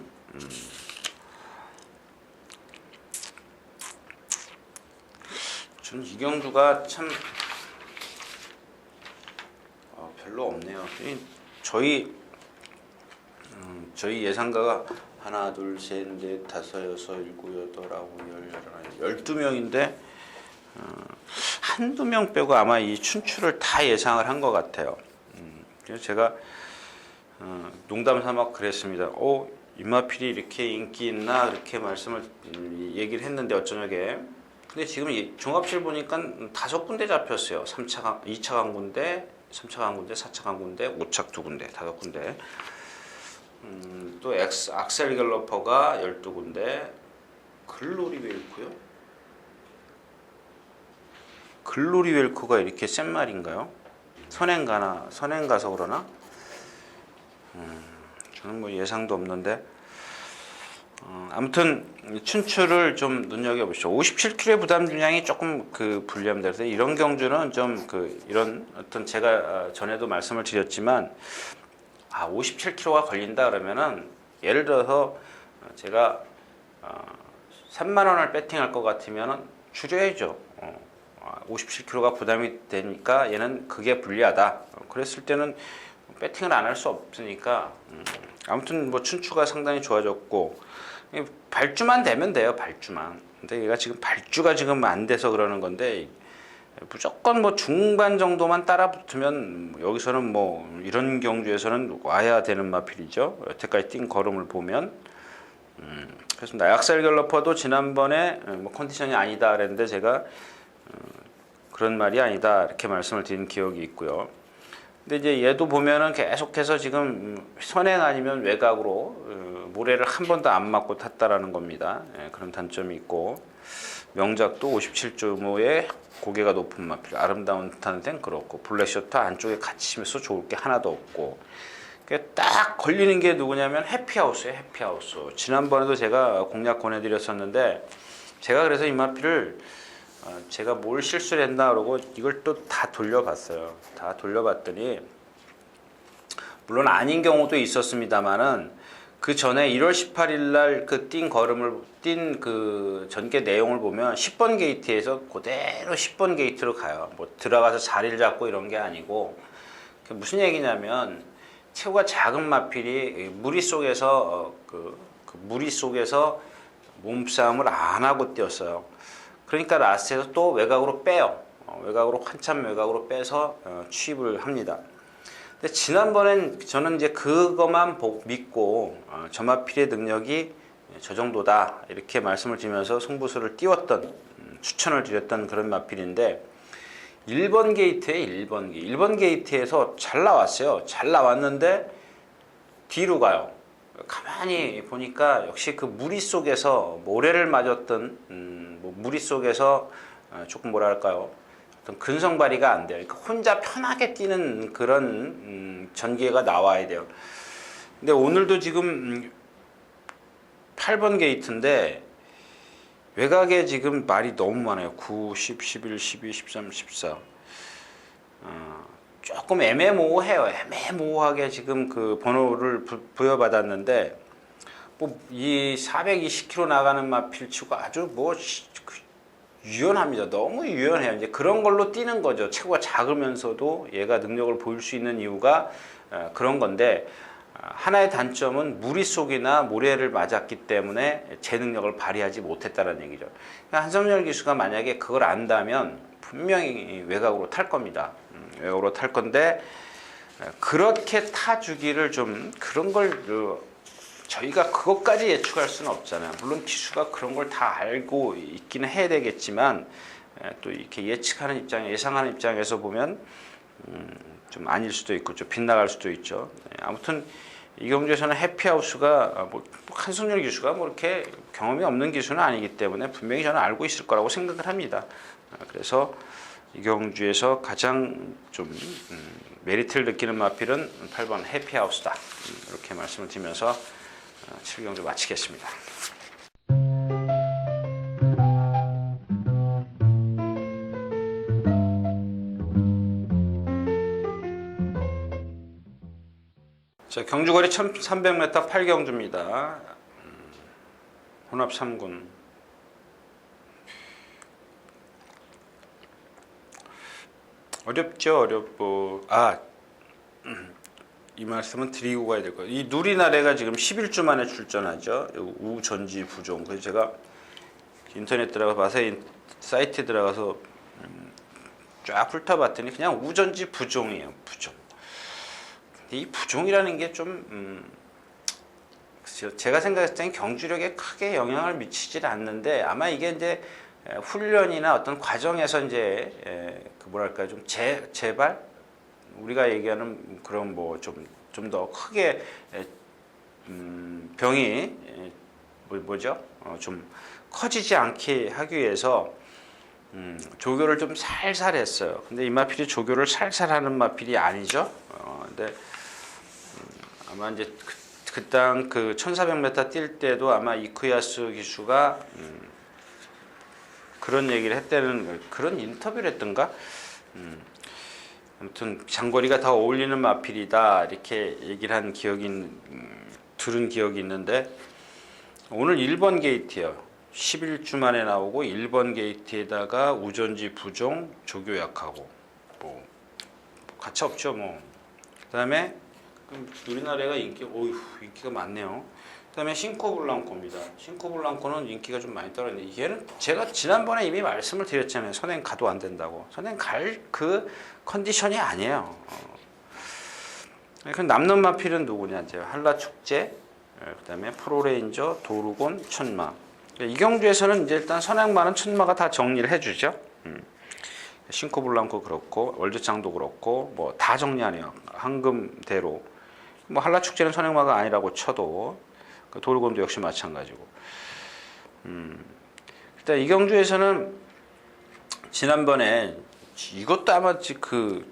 저는 이 경주가 참 별로 없네요. 저희 예상가가 하나, 둘, 셋, 넷, 다섯, 여섯, 일곱, 여덟, 아홉, 열, 12명인데 한두 명 빼고 아마 이 춘추를 다 예상을 한 것 같아요. 그래서 제가 농담 삼아 그랬습니다. 임마필이 이렇게 인기 있나 그렇게 얘기를 했는데 어쩌냐게. 근데 지금 종합실 보니까 5군데 잡혔어요. 2차 강군데, 3차 강군데, 4차 강군데, 5착 2군데, 5군데. 또 악셀 갤러퍼가 12군데, 글로리 웰크요? 글로리 웰크가 이렇게 센 말인가요? 선행 가서 그러나? 저는 뭐 예상도 없는데 아무튼 춘추를 좀 눈여겨보시죠. 57kg의 부담 중량이 조금 불리합니다. 이런 경주는 좀 이런 어떤 제가 전에도 말씀을 드렸지만 57kg가 걸린다 그러면은 예를 들어서 제가 3만 원을 배팅할 것 같으면은 줄여야죠. 57kg가 부담이 되니까 얘는 그게 불리하다. 그랬을 때는 배팅을 안 할 수 없으니까 아무튼 뭐 춘추가 상당히 좋아졌고 발주만 되면 돼요. 발주만. 근데 얘가 지금 발주가 지금 안 돼서 그러는 건데 무조건 뭐 중반 정도만 따라 붙으면 여기서는 뭐 이런 경주에서는 와야 되는 마필이죠. 여태까지 뛴 걸음을 보면 그래서 악셀 갤러퍼도 지난번에 뭐 컨디션이 아니다 그랬는데 제가 그런 말이 아니다 이렇게 말씀을 드린 기억이 있고요. 근데 이제 얘도 보면은 계속해서 지금 선행 아니면 외곽으로 모래를 한 번도 안 맞고 탔다라는 겁니다. 그런 단점이 있고 명작도 57.5에 고개가 높은 마필 아름다운 듯한 데는 그렇고 블랙셔터 안쪽에 갇히면서 좋을 게 하나도 없고 딱 걸리는 게 누구냐면 해피하우스예요. 해피하우스. 지난번에도 제가 공략 권해드렸었는데 제가 그래서 이 마필을 제가 뭘 실수를 했나 그러고 이걸 또 다 돌려봤어요. 다 돌려봤더니 물론 아닌 경우도 있었습니다만은 그 전에 1월 18일 날 뛴 그 전개 내용을 보면 10번 게이트에서 그대로 10번 게이트로 가요. 뭐 들어가서 자리를 잡고 이런 게 아니고 무슨 얘기냐면 체구가 작은 마필이 무리 속에서 무리 속에서 몸싸움을 안 하고 뛰었어요. 그러니까 라스트에서 또 외곽으로 빼요. 한참 외곽으로 빼서 취입을 합니다. 근데 지난번엔 저는 이제 그것만 믿고 저 마필의 능력이 저 정도다 이렇게 말씀을 드리면서 승부수를 띄웠던 추천을 드렸던 그런 마필인데 1번 게이트에 1번 게이트에서 잘 나왔어요. 잘 나왔는데 뒤로 가요. 가만히 보니까 역시 그 무리 속에서 모래를 맞았던 무리 속에서 조금 뭐랄까요 어떤 근성 발휘가 안 돼요. 그러니까 혼자 편하게 뛰는 그런 전개가 나와야 돼요. 근데 오늘도 지금 8번 게이트인데 외곽에 지금 말이 너무 많아요. 9, 10, 11, 12, 13, 14 조금 애매모호해요. 애매모호하게 지금 그 번호를 부여받았는데 뭐 이 420km 나가는 마필치고 아주 뭐 유연합니다. 너무 유연해요. 이제 그런 걸로 뛰는 거죠. 체구가 작으면서도 얘가 능력을 보일 수 있는 이유가 그런 건데 하나의 단점은 무리 속이나 모래를 맞았기 때문에 제 능력을 발휘하지 못했다는 얘기죠. 그러니까 한성열 기수가 만약에 그걸 안다면 분명히 외곽으로 탈 겁니다. 외곽으로 탈 건데 그렇게 타주기를 좀 그런 걸 저희가 그것까지 예측할 수는 없잖아요. 물론 기수가 그런 걸 다 알고 있기는 해야 되겠지만 또 이렇게 예측하는 입장, 예상하는 입장에서 보면 좀 아닐 수도 있고 좀 빗나갈 수도 있죠. 아무튼 이경주에서는 해피하우스가 뭐 한승열 기수가 뭐 이렇게 경험이 없는 기수는 아니기 때문에 분명히 저는 알고 있을 거라고 생각을 합니다. 그래서 이경주에서 가장 좀 메리트를 느끼는 마필은 8번 해피하우스다. 이렇게 말씀을 드리면서 7경주 마치겠습니다. 자, 경주거리 1300m 8경주입니다. 혼합 3군. 어렵죠, 어렵고. 이 말씀은 드리고 가야 될 거예요. 이 누리나래가 지금 11주 만에 출전하죠. 우전지 부종. 그래서 제가 인터넷 들어가 바세 사이트에 들어가서 쫙 훑어봤더니 그냥 우전지 부종이에요. 부종. 이 부종이라는 게 좀 제가 생각했을 때는 경주력에 크게 영향을 미치질 않는데 아마 이게 이제 훈련이나 어떤 과정에서 이제 그 뭐랄까 좀 재발 우리가 얘기하는 그런 뭐 좀 더 크게 병이 뭐죠? 좀 커지지 않게 하기 위해서 조교를 좀 살살 했어요. 근데 이 마필이 조교를 살살 하는 마필이 아니죠. 근데 아마 이제 그 1400m 뛸 때도 아마 이쿠야스 기수가 그런 얘기를 했다는 그런 인터뷰를 했던가? 아무튼 장거리가 더 어울리는 마필이다 이렇게 얘기를 한 기억이 들은 기억이 있는데 오늘 1번 게이트요. 11주 만에 나오고 1번 게이트에다가 우전지 부종 조교 약하고 뭐 가차 없죠 뭐. 그다음에 우리나라가 인기가 많네요. 그다음에 싱코블랑코입니다. 싱코블랑코는 인기가 좀 많이 떨어졌는데 얘는 제가 지난번에 이미 말씀을 드렸잖아요. 선행 가도 안 된다고. 선행 갈 그 컨디션이 아니에요. 그 남는 마필은 누구냐? 이제 한라축제, 그다음에 프로레인저, 도루곤, 천마. 이 경주에서는 이제 일단 선행마는 천마가 다 정리를 해주죠. 싱코블랑코 그렇고 월드장도 그렇고 뭐 다 정리하네요. 황금대로. 뭐 한라축제는 선행마가 아니라고 쳐도 도르곤도 역시 마찬가지고. 일단 이 경주에서는 지난번에 이것도 아마 어떤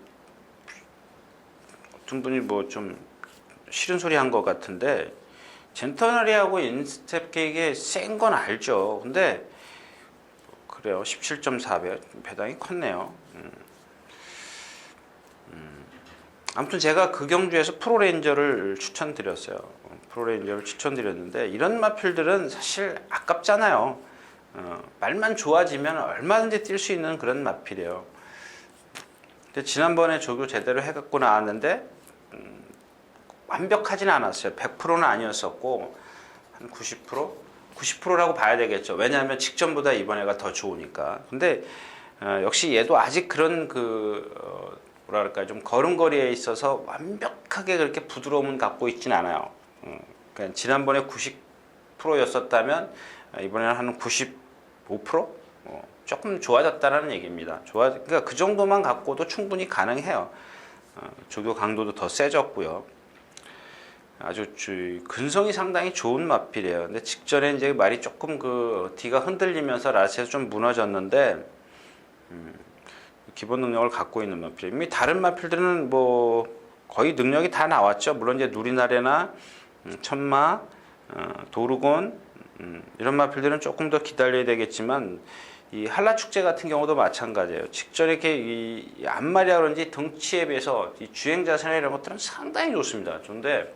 분이 뭐 좀 싫은 소리 한 것 같은데 젠터너리하고 인스텝 계획에 센 건 알죠. 근데 그래요. 17.4배 배당이 컸네요. 아무튼 제가 그 경주에서 프로레인저를 추천드렸어요. 프로레인저를 추천드렸는데 이런 마필들은 사실 아깝잖아요. 말만 좋아지면 얼마든지 뛸 수 있는 그런 마필이에요. 근데 지난번에 조교 제대로 해갖고 나왔는데 완벽하진 않았어요. 100%는 아니었었고 한 90%? 90%라고 봐야 되겠죠. 왜냐하면 직전보다 이번에가 더 좋으니까. 근데 역시 얘도 아직 그런 뭐랄까 좀 걸음걸이에 있어서 완벽하게 그렇게 부드러움은 갖고 있진 않아요. 그러니까 지난번에 90%였었다면 이번에는 한 95%? 조금 좋아졌다는 얘기입니다. 그러니까 그 정도만 갖고도 충분히 가능해요. 조교 강도도 더 세졌고요. 아주 근성이 상당히 좋은 마필이에요. 근데 직전에 이제 말이 조금 뒤가 흔들리면서 라스에서 좀 무너졌는데 기본 능력을 갖고 있는 마필. 이미 다른 마필들은 뭐 거의 능력이 다 나왔죠. 물론 이제 누리나래나 천마, 도르곤 이런 마필들은 조금 더 기다려야 되겠지만 이 한라축제 같은 경우도 마찬가지예요. 직전에 이렇게 이 앞마리아 그런지 덩치에 비해서 이 주행 자세나 이런 것들은 상당히 좋습니다. 좋은데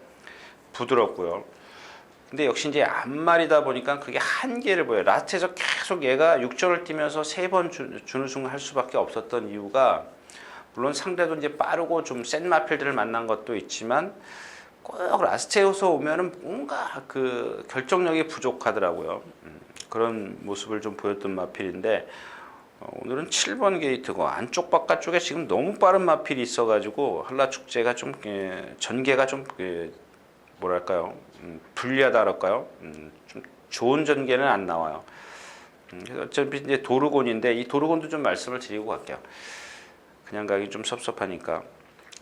부드럽고요. 근데 역시 이제 앞말이다 보니까 그게 한계를 보여요. 라스트에서 계속 얘가 6전을 뛰면서 3번 준우승을 할 수밖에 없었던 이유가 물론 상대도 이제 빠르고 좀 센 마필들을 만난 것도 있지만 꼭 라스트에서 오면은 뭔가 그 결정력이 부족하더라고요. 그런 모습을 좀 보였던 마필인데 오늘은 7번 게이트고 안쪽 바깥쪽에 지금 너무 빠른 마필이 있어가지고 한라축제가 좀 전개가 좀 뭐랄까요 불리하다 그럴까요? 좀 좋은 전개는 안 나와요. 그래서 어차피 이제 도르곤인데 이 도르곤도 좀 말씀을 드리고 갈게요. 그냥 가기 좀 섭섭하니까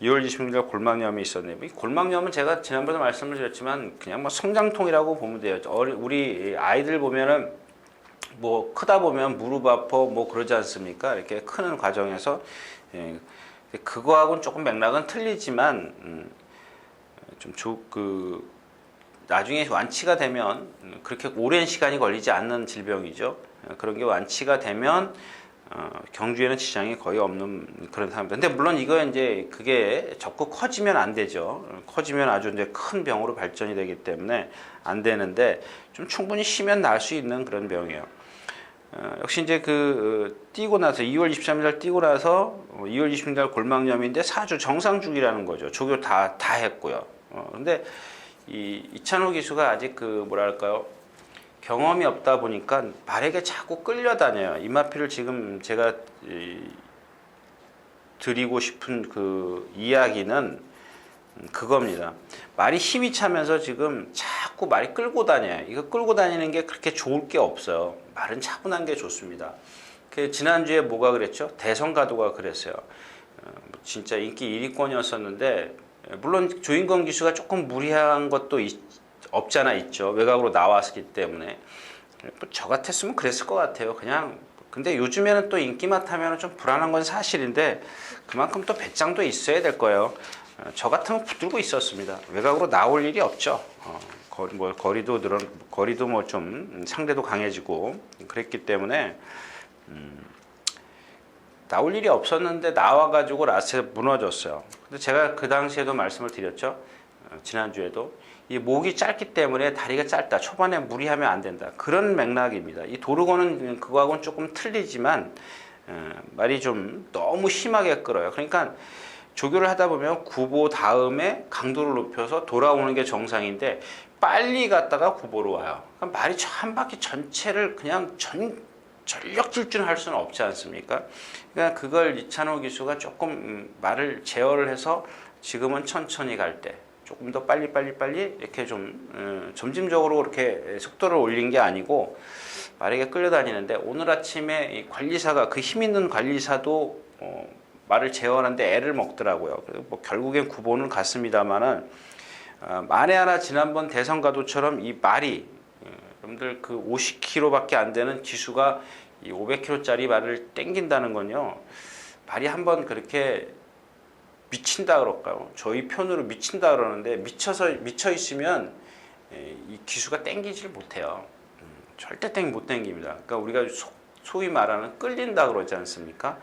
2월 26일 골막염이 있었네요. 이 골막염은 제가 지난번에 말씀을 드렸지만 그냥 뭐 성장통이라고 보면 돼요. 우리 아이들 보면은 뭐 크다 보면 무릎 아파 뭐 그러지 않습니까? 이렇게 크는 과정에서 그거하고는 조금 맥락은 틀리지만 나중에 완치가 되면 그렇게 오랜 시간이 걸리지 않는 질병이죠. 그런 게 완치가 되면 경주에는 지장이 거의 없는 그런 상황입니다. 근데 물론 이거 이제 그게 자꾸 커지면 안 되죠. 커지면 아주 이제 큰 병으로 발전이 되기 때문에 안 되는데 좀 충분히 쉬면 나을 수 있는 그런 병이에요. 역시 이제 뛰고 나서 2월 23일 날 뛰고 나서 2월 26일 날 골막염인데 4주 정상 주기라는 거죠. 조교 다 했고요. 근데 이찬호 기수가 아직 뭐랄까요? 경험이 없다 보니까 말에게 자꾸 끌려다녀요. 이마피를 지금 제가 드리고 싶은 이야기는 그겁니다. 말이 힘이 차면서 지금 자꾸 말이 끌고 다녀요. 이거 끌고 다니는 게 그렇게 좋을 게 없어요. 말은 차분한 게 좋습니다. 지난주에 뭐가 그랬죠? 대성가도가 그랬어요. 진짜 인기 1위권이었었는데 물론 조인권 기수가 조금 무리한 것도 없잖아 있죠. 외곽으로 나왔기 때문에 저 같았으면 그랬을 것 같아요. 그냥 근데 요즘에는 또 인기만 타면 좀 불안한 건 사실인데 그만큼 또 배짱도 있어야 될 거예요. 저 같으면 붙들고 있었습니다. 외곽으로 나올 일이 없죠. 거리도 뭐 좀 상대도 강해지고 그랬기 때문에 나올 일이 없었는데 나와가지고 라스에 무너졌어요. 근데 제가 그 당시에도 말씀을 드렸죠. 지난주에도 이 목이 짧기 때문에 다리가 짧다. 초반에 무리하면 안 된다. 그런 맥락입니다. 이 도르고는 그거하고는 조금 틀리지만 말이 좀 너무 심하게 끌어요. 그러니까 조교를 하다 보면 구보 다음에 강도를 높여서 돌아오는 게 정상인데 빨리 갔다가 구보로 와요. 그러니까 말이 한 바퀴 전체를 그냥 전력 질주할 수는 없지 않습니까? 그러니까 그걸 이찬호 기수가 조금 말을 제어를 해서 지금은 천천히 갈 때 조금 더 빨리 이렇게 좀 점진적으로 그렇게 속도를 올린 게 아니고 말에게 끌려다니는데 오늘 아침에 이 관리사가 힘 있는 관리사도 말을 제어하는데 애를 먹더라고요. 뭐 결국엔 구보는 갔습니다만은 만에 하나 지난번 대선가도처럼 이 말이 여러분들 50km밖에 안 되는 기수가 이 500km짜리 말을 땡긴다는 건요. 말이 한번 그렇게 미친다 그럴까요? 저희 표현으로 미친다 그러는데 미쳐 있으면 이 기수가 땡기질 못해요. 절대 못 땡깁니다. 그러니까 우리가 소위 말하는 끌린다 그러지 않습니까?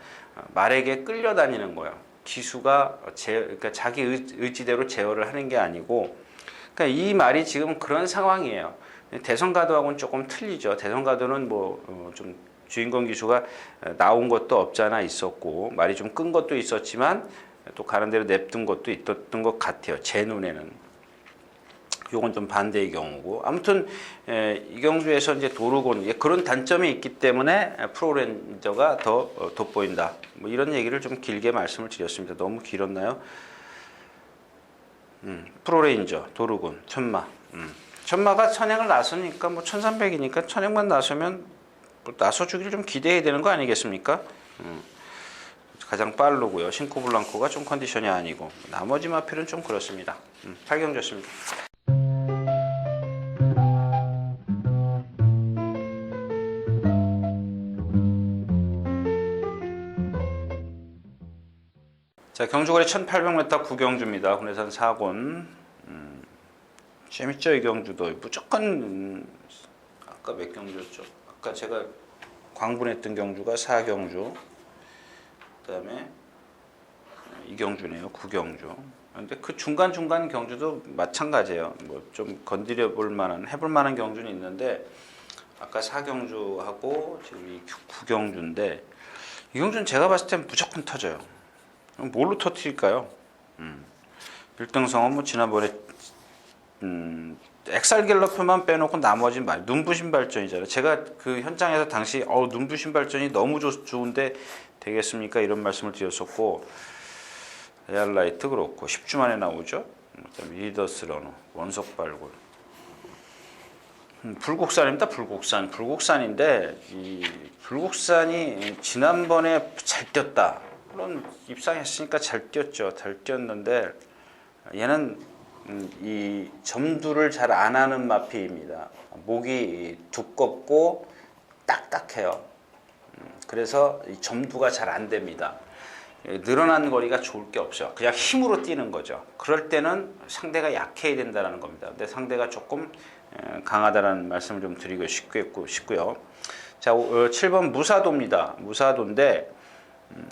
말에게 끌려다니는 거예요. 기수가 그러니까 자기 의지대로 제어를 하는 게 아니고, 그러니까 이 말이 지금 그런 상황이에요. 대선가도하고는 조금 틀리죠. 대선가도는 좀 주인공 기수가 나온 것도 없잖아 있었고 말이 좀 끈 것도 있었지만 또 가는 대로 냅둔 것도 있었던 것 같아요. 제 눈에는. 요건 좀 반대의 경우고. 아무튼 이 경주에서 이제 도르곤 그런 단점이 있기 때문에 프로레인저가 더 돋보인다. 뭐 이런 얘기를 좀 길게 말씀을 드렸습니다. 너무 길었나요? 프로레인저, 도르곤, 천마. 천마가 선행을 나서니까 뭐 1300이니까 선행만 나서면 뭐 나서주기를 좀 기대해야 되는 거 아니겠습니까? 가장 빠르고요. 싱코블랑코가 좀 컨디션이 아니고 나머지 마필은 좀 그렇습니다. 8경주였습니다. 자, 경주거리 1800m 구경주입니다. 군내산 4곤. 재밌죠, 이 경주도. 무조건 아까 몇 경주였죠? 아까 제가 광분했던 경주가 4경주. 그다음에 이 경주네요. 9경주. 근데 그 중간 경주도 마찬가지예요. 뭐 좀 건드려 볼 만한 해볼 만한 경주는 있는데 아까 4경주하고 지금 이 9경주인데 이 경주는 제가 봤을 땐 무조건 터져요. 뭘로 터뜨릴까요? 1등성은 뭐 지난번에 엑살갤러프만 빼놓고 나머지는 눈부신 발전이잖아요. 제가 그 현장에서 당시 눈부신 발전이 너무 좋은데 되겠습니까? 이런 말씀을 드렸었고 에알라이트 그렇고 10주 만에 나오죠. 그다음에 리더스 러너, 원석 발굴. 불국산입니다. 불국산인데 이 불국산이 지난번에 잘 뛰었다. 물론 입상했으니까 잘 뛰었죠. 잘 뛰었는데 얘는 이 점두를 잘 안 하는 마피입니다. 목이 두껍고 딱딱해요. 그래서 이 점두가 잘 안 됩니다. 늘어난 거리가 좋을 게 없어요. 그냥 힘으로 뛰는 거죠. 그럴 때는 상대가 약해야 된다는 겁니다. 근데 상대가 조금 강하다는 말씀을 좀 드리고 싶고요. 자, 7번 무사도입니다. 무사도인데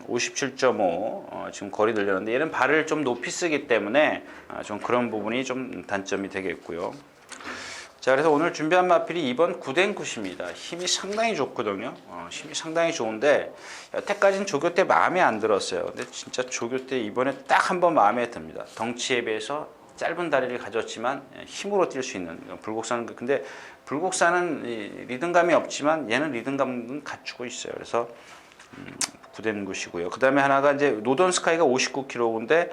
57.5 지금 거리 늘렸는데 얘는 발을 좀 높이 쓰기 때문에 좀 그런 부분이 좀 단점이 되겠고요. 자, 그래서 오늘 준비한 마필이 2번 구댕굿입니다. 힘이 상당히 좋거든요. 힘이 상당히 좋은데 여태까지는 조교 때 마음에 안 들었어요. 근데 진짜 조교 때 이번에 딱 한 번 마음에 듭니다. 덩치에 비해서 짧은 다리를 가졌지만 힘으로 뛸 수 있는 불곡사는, 근데 불곡사는 리듬감이 없지만 얘는 리듬감은 갖추고 있어요. 그래서 구댕굿이고요. 그 다음에 하나가 이제 노던 스카이가 59kg인데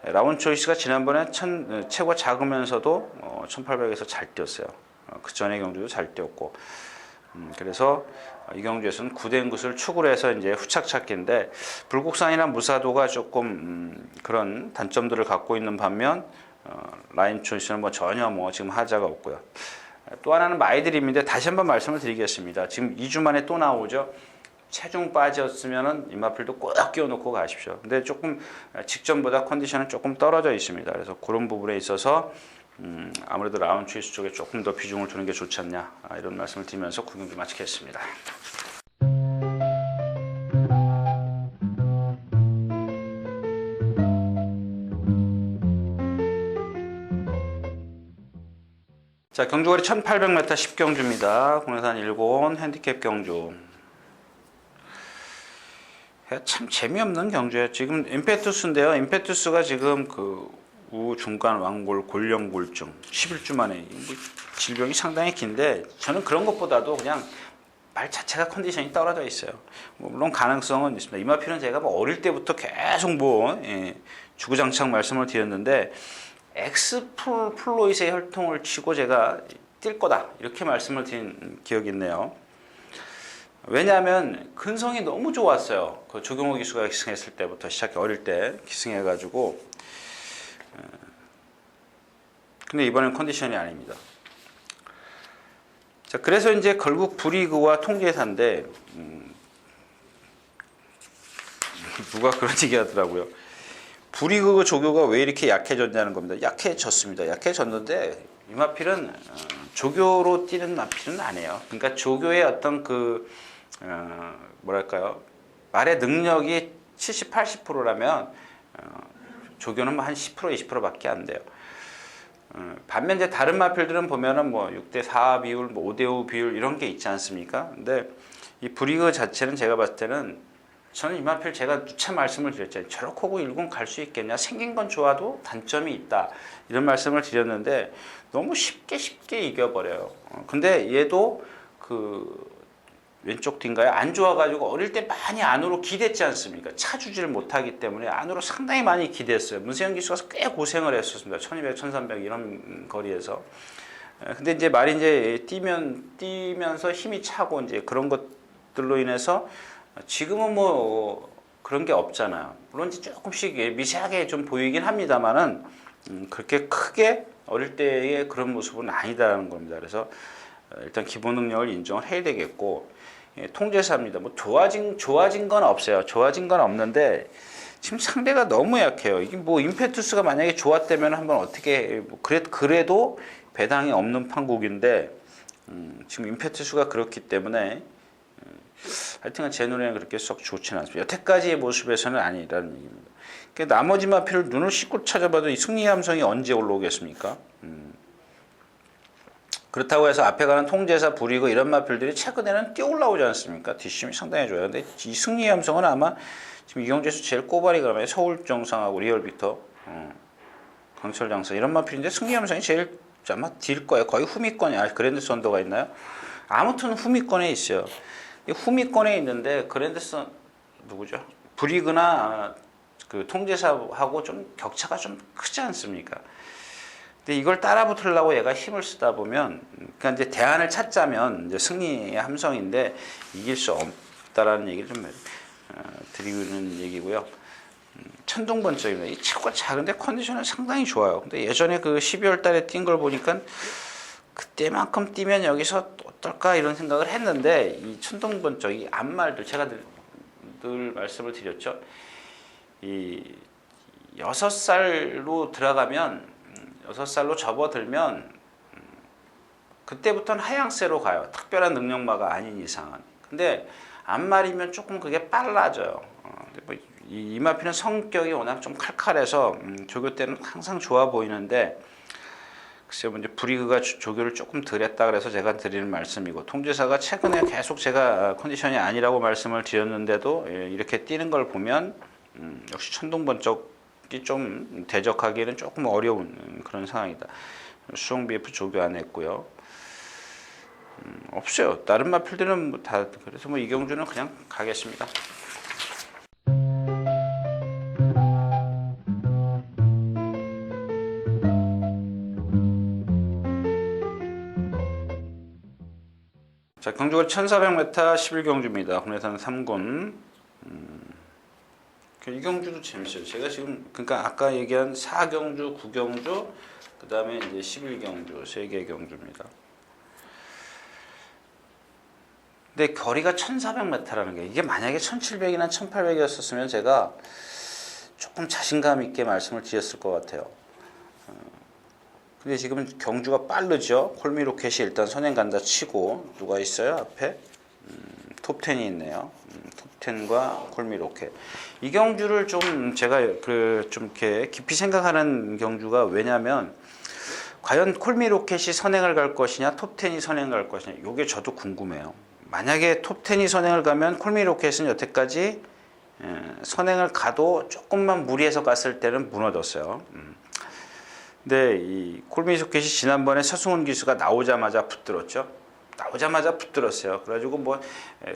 라운 초이스가 지난번에 체구가 작으면서도 1800에서 잘 뛰었어요. 그 전의 경주도 잘 뛰었고, 그래서 이 경주에서는 구댕굿을 축으로 해서 이제 후착 찾기인데 불곡산이나 무사도가 조금 그런 단점들을 갖고 있는 반면 라인 초이스는 뭐 전혀 지금 하자가 없고요. 또 하나는 마이드림인데 다시 한번 말씀을 드리겠습니다. 지금 2주 만에 또 나오죠. 체중 빠졌으면은 이마필도 꼭 끼워놓고 가십시오. 근데 조금 직전보다 컨디션은 조금 떨어져 있습니다. 그래서 그런 부분에 있어서 아무래도 라운 초이스 쪽에 조금 더 비중을 두는 게 좋지 않냐, 이런 말씀을 드리면서 구경도 마치겠습니다. 자, 경주거리 1800m 10경주입니다. 공연산 1곤 핸디캡 경주. 참 재미없는 경주예요. 지금 임페투스인데요. 임페투스가 지금 그 우중간 왕골 골령골증 11주 만에 질병이 상당히 긴데 저는 그런 것보다도 그냥 말 자체가 컨디션이 떨어져 있어요. 물론 가능성은 있습니다. 이마필은 제가 어릴 때부터 계속 주구장창 말씀을 드렸는데 엑스플로이트의 혈통을 치고 제가 뛸 거다 이렇게 말씀을 드린 기억이 있네요. 왜냐하면 근성이 너무 좋았어요. 그 조경호 기수가 기승했을 때부터 시작해, 어릴 때 기승해가지고. 근데 이번엔 컨디션이 아닙니다. 자, 그래서 이제 결국 브리그와 통제사인데 누가 그런 얘기 하더라고요. 브리그 조교가 왜 이렇게 약해졌냐는 겁니다. 약해졌습니다. 약해졌는데 이마필은 조교로 뛰는 마필은 아니에요. 그러니까 조교의 어떤 뭐랄까요, 말의 능력이 70, 80%라면 조교는 한 10%, 20%밖에 안 돼요. 반면 이제 다른 마필들은 보면은 6대4 비율, 5대5 비율 이런 게 있지 않습니까? 근데 이 브리그 자체는 제가 봤을 때는, 저는 이 마필 제가 누차 말씀을 드렸잖아요. 저렇게 하고 1군 갈 수 있겠냐? 생긴 건 좋아도 단점이 있다. 이런 말씀을 드렸는데 너무 쉽게 이겨버려요. 근데 얘도 왼쪽 뒤인가요? 안 좋아가지고 어릴 때 많이 안으로 기댔지 않습니까? 차주지를 못하기 때문에 안으로 상당히 많이 기댔어요. 문세영 기수가 꽤 고생을 했었습니다. 1200, 1300 이런 거리에서. 근데 이제 말이 이제 뛰면서 힘이 차고 이제 그런 것들로 인해서 지금은 그런 게 없잖아요. 물론 이제 조금씩 미세하게 좀 보이긴 합니다만은 그렇게 크게 어릴 때의 그런 모습은 아니다라는 겁니다. 그래서 일단 기본 능력을 인정을 해야 되겠고, 통제사입니다. 좋아진 건 없어요. 좋아진 건 없는데 지금 상대가 너무 약해요. 이게 임페투스가 만약에 좋았다면 한번 어떻게 그래도 배당이 없는 판국인데 지금 임페투스가 그렇기 때문에 하여튼 제 눈에는 그렇게 썩 좋지는 않습니다. 여태까지의 모습에서는 아니라는 얘기입니다. 그러니까 나머지 마필을 눈을 씻고 찾아봐도 이 승리 함성이 언제 올라오겠습니까? 그렇다고 해서 앞에 가는 통제사, 브리그 이런 마필들이 최근에는 뛰어 올라오지 않습니까? 뒷심이 상당히 좋아요. 근데 이 승리 함성은 아마 지금 이경주에서 제일 꼬발이가 아마 서울정상하고 리얼빅터, 강철장사 이런 마필인데 승리 함성이 제일 아마 딜 거예요. 거의 후미권에, 그랜드 언더가 있나요? 아무튼 후미권에 있어요. 후미권에 있는데 그랜드 누구죠? 브리그나 그 통제사하고 좀 격차가 좀 크지 않습니까? 근데 이걸 따라 붙으려고 얘가 힘을 쓰다 보면, 그러니까 이제 대안을 찾자면 이제 승리의 함성인데 이길 수 없다라는 얘기를 좀 해요. 드리는 얘기고요. 천둥번쩍입니다. 이 체구가 작은데 컨디션은 상당히 좋아요. 근데 예전에 그 12월 달에 뛴 걸 보니까 그때만큼 뛰면 여기서 어떨까 이런 생각을 했는데 이 천둥번쩍, 이 앞말들 제가 늘 말씀을 드렸죠. 이 6살로 들어가면 6살로 접어들면 그때부터는 하향세로 가요. 특별한 능력마가 아닌 이상은. 근데 앞말이면 조금 그게 빨라져요. 이 이마피는 성격이 워낙 좀 칼칼해서 조교 때는 항상 좋아 보이는데 글쎄요, 이제 브리그가 조교를 조금 덜 했다 그래서 제가 드리는 말씀이고 통지사가 최근에 계속 제가 컨디션이 아니라고 말씀을 드렸는데도 이렇게 뛰는 걸 보면 역시 천둥번쩍이 좀 대적하기에는 조금 어려운 그런 상황이다. 수송 BF 조교 안 했고요. 없어요. 다른 마필들은 뭐 다 그래서 뭐 이경주는 그냥 가겠습니다. 자, 경주가 1400m 11경주입니다. 국내산 3군. 이 경주도 재밌어요. 제가 지금 그러니까 아까 얘기한 4경주, 9경주, 그 다음에 이제 11경주, 3개 경주입니다. 근데 거리가 1400m라는 게 이게 만약에 1700이나 1800이었으면 제가 조금 자신감 있게 말씀을 드렸을 것 같아요. 근데 지금 경주가 빠르죠. 콜미로켓이 일단 선행 간다 치고 누가 있어요 앞에? 톱10이 있네요. 톱10과 콜미로켓. 이 경주를 좀 제가 좀 이렇게 깊이 생각하는 경주가 왜냐면 과연 콜미로켓이 선행을 갈 것이냐, 톱10이 선행을 갈 것이냐. 이게 저도 궁금해요. 만약에 톱10이 선행을 가면 콜미로켓은 여태까지 선행을 가도 조금만 무리해서 갔을 때는 무너졌어요. 근데 이 콜미로켓이 지난번에 서승훈 기수가 나오자마자 붙들었죠. 나오자마자 붙들었어요. 그래가지고 뭐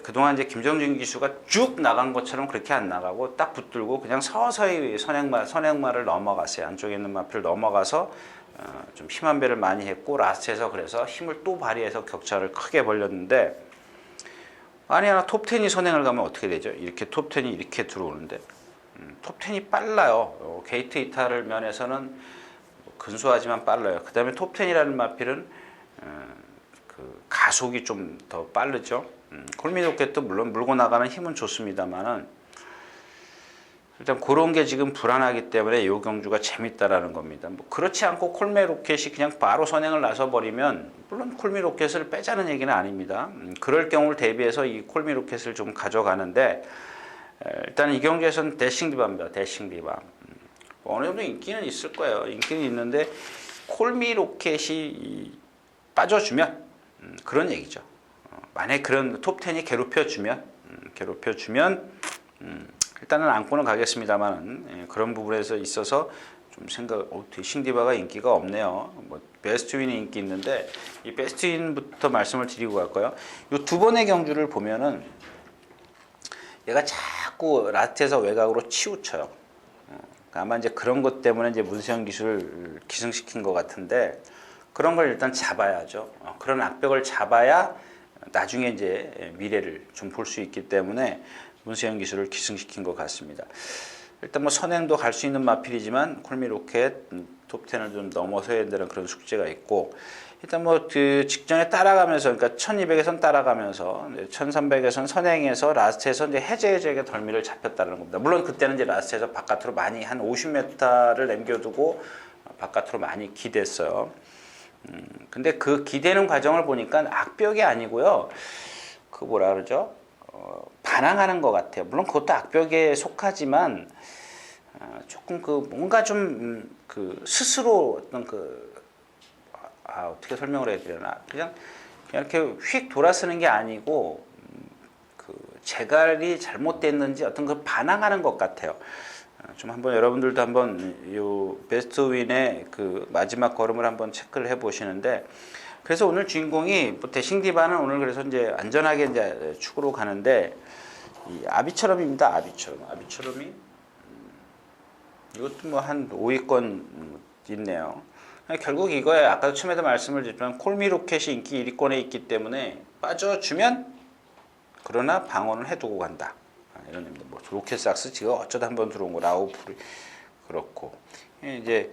그동안 이제 김정진 기수가 쭉 나간 것처럼 그렇게 안 나가고 딱 붙들고 그냥 서서히 선행마를 넘어갔어요. 안쪽에 있는 마필을 넘어가서 좀 힘한 배를 많이 했고 라스트에서 그래서 힘을 또 발휘해서 격차를 크게 벌렸는데 아니 하나 톱10이 선행을 가면 어떻게 되죠? 이렇게 톱10이 이렇게 들어오는데 톱10이 빨라요. 게이트 이탈을 면에서는 근소하지만 빨라요. 그 다음에 톱10이라는 마필은 그 가속이 좀 더 빠르죠. 콜미로켓도 물론 물고 나가는 힘은 좋습니다만은 일단 그런 게 지금 불안하기 때문에 이 경주가 재밌다라는 겁니다. 뭐 그렇지 않고 콜미로켓이 그냥 바로 선행을 나서버리면 물론 콜미로켓을 빼자는 얘기는 아닙니다. 그럴 경우를 대비해서 이 콜미로켓을 좀 가져가는데 일단 이 경주에서는 대싱 디바입니다. 대싱 디바. 어느 정도 인기는 있을 거예요. 인기는 있는데 콜미로켓이 빠져주면 그런 얘기죠. 만약에 그런 톱10이 괴롭혀주면 일단은 안고는 가겠습니다만 그런 부분에서 있어서 좀 대싱디바가 인기가 없네요. 뭐 베스트 윈이 인기 있는데 이 베스트 윈부터 말씀을 드리고 갈까요? 이 두 번의 경주를 보면은 얘가 자꾸 라트에서 외곽으로 치우쳐요. 아마 이제 그런 것 때문에 이제 문세영 기술을 기승시킨 것 같은데 그런 걸 일단 잡아야죠. 그런 악벽을 잡아야 나중에 이제 미래를 좀 볼 수 있기 때문에 문세영 기술을 기승시킨 것 같습니다. 일단 뭐 선행도 갈 수 있는 마필이지만 콜미로켓 톱10을 좀 넘어서야 되는 그런 숙제가 있고 일단 뭐 그 직전에 따라가면서 그러니까 1200에선 따라가면서 1300에선 선행해서 라스트에서 이제 해제에게 덜미를 잡혔다는 겁니다. 물론 그때는 이제 라스트에서 바깥으로 많이 한 50m를 남겨두고 바깥으로 많이 기댔어요. 근데 그 기대는 과정을 보니까 악벽이 아니고요. 그 뭐라 그러죠? 반항하는 것 같아요. 물론 그것도 악벽에 속하지만 조금 그 뭔가 좀 그 스스로 어떤 어떻게 설명을 해야 되나? 그냥 이렇게 휙 돌아서는 게 아니고 그 제갈이 잘못됐는지 어떤 그 반항하는 것 같아요. 좀 한번 여러분들도 한번 요 베스트 윈의 그 마지막 걸음을 한번 체크를 해 보시는데 그래서 오늘 주인공이 뭐 대싱디바는 오늘 그래서 이제 안전하게 이제 축으로 가는데 이 아비처럼입니다. 아비처럼이 이것도 뭐 한 5위권 있네요. 결국 이거에 아까 처음에도 말씀을 드렸지만 콜미로켓이 인기 1위권에 있기 때문에 빠져주면 그러나 방어는 해두고 간다. 이런 의미입니다. 뭐 로켓삭스 지금 어쩌다 한번 들어온 거 라우프리 그렇고 이제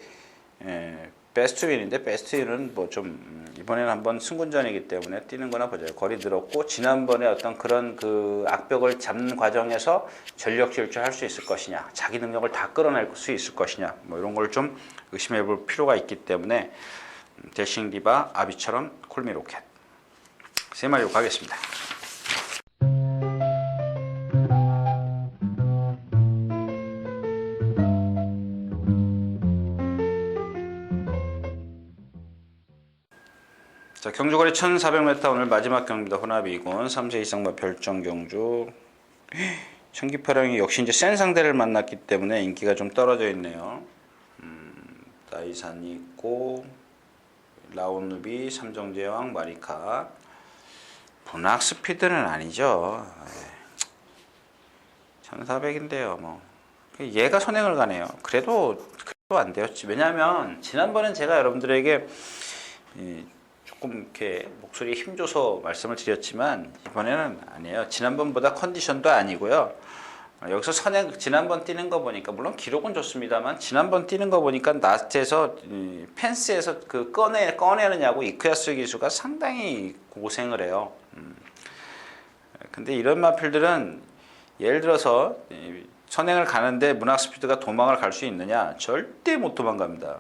베스트윈인데 베스트윈은 뭐 좀 이번에는 한번 승군전이기 때문에 뛰는 거나 보자. 거리 늘었고 지난번에 어떤 그런 그 악벽을 잡는 과정에서 전력 질주할 수 있을 것이냐, 자기 능력을 다 끌어낼 수 있을 것이냐, 뭐 이런 걸 좀 의심해 볼 필요가 있기 때문에 대싱 디바 아비처럼 콜미 로켓 세 마리로 가겠습니다. 자, 경주거리 1400m 오늘 마지막 경기입니다. 혼합 2군 3세 이상마 별정 경주. 청기파랑이 역시 이제 센 상대를 만났기 때문에 인기가 좀 떨어져 있네요. 다이산이 있고 라온누비, 삼성제왕, 마리카. 분학 스피드는 아니죠. 1400인데요. 뭐 얘가 선행을 가네요. 그래도 안 돼요. 왜냐하면 지난번엔 제가 여러분들에게 조금 이렇게 목소리에 힘줘서 말씀을 드렸지만 이번에는 아니에요. 지난번보다 컨디션도 아니고요. 여기서 선행 지난번 뛰는 거 보니까 물론 기록은 좋습니다만 지난번 뛰는 거 보니까 라스트에서 펜스에서 그 꺼내느냐고 이크야스 기수가 상당히 고생을 해요. 근데 이런 마필들은 예를 들어서 선행을 가는데 문학 스피드가 도망을 갈 수 있느냐? 절대 못 도망갑니다.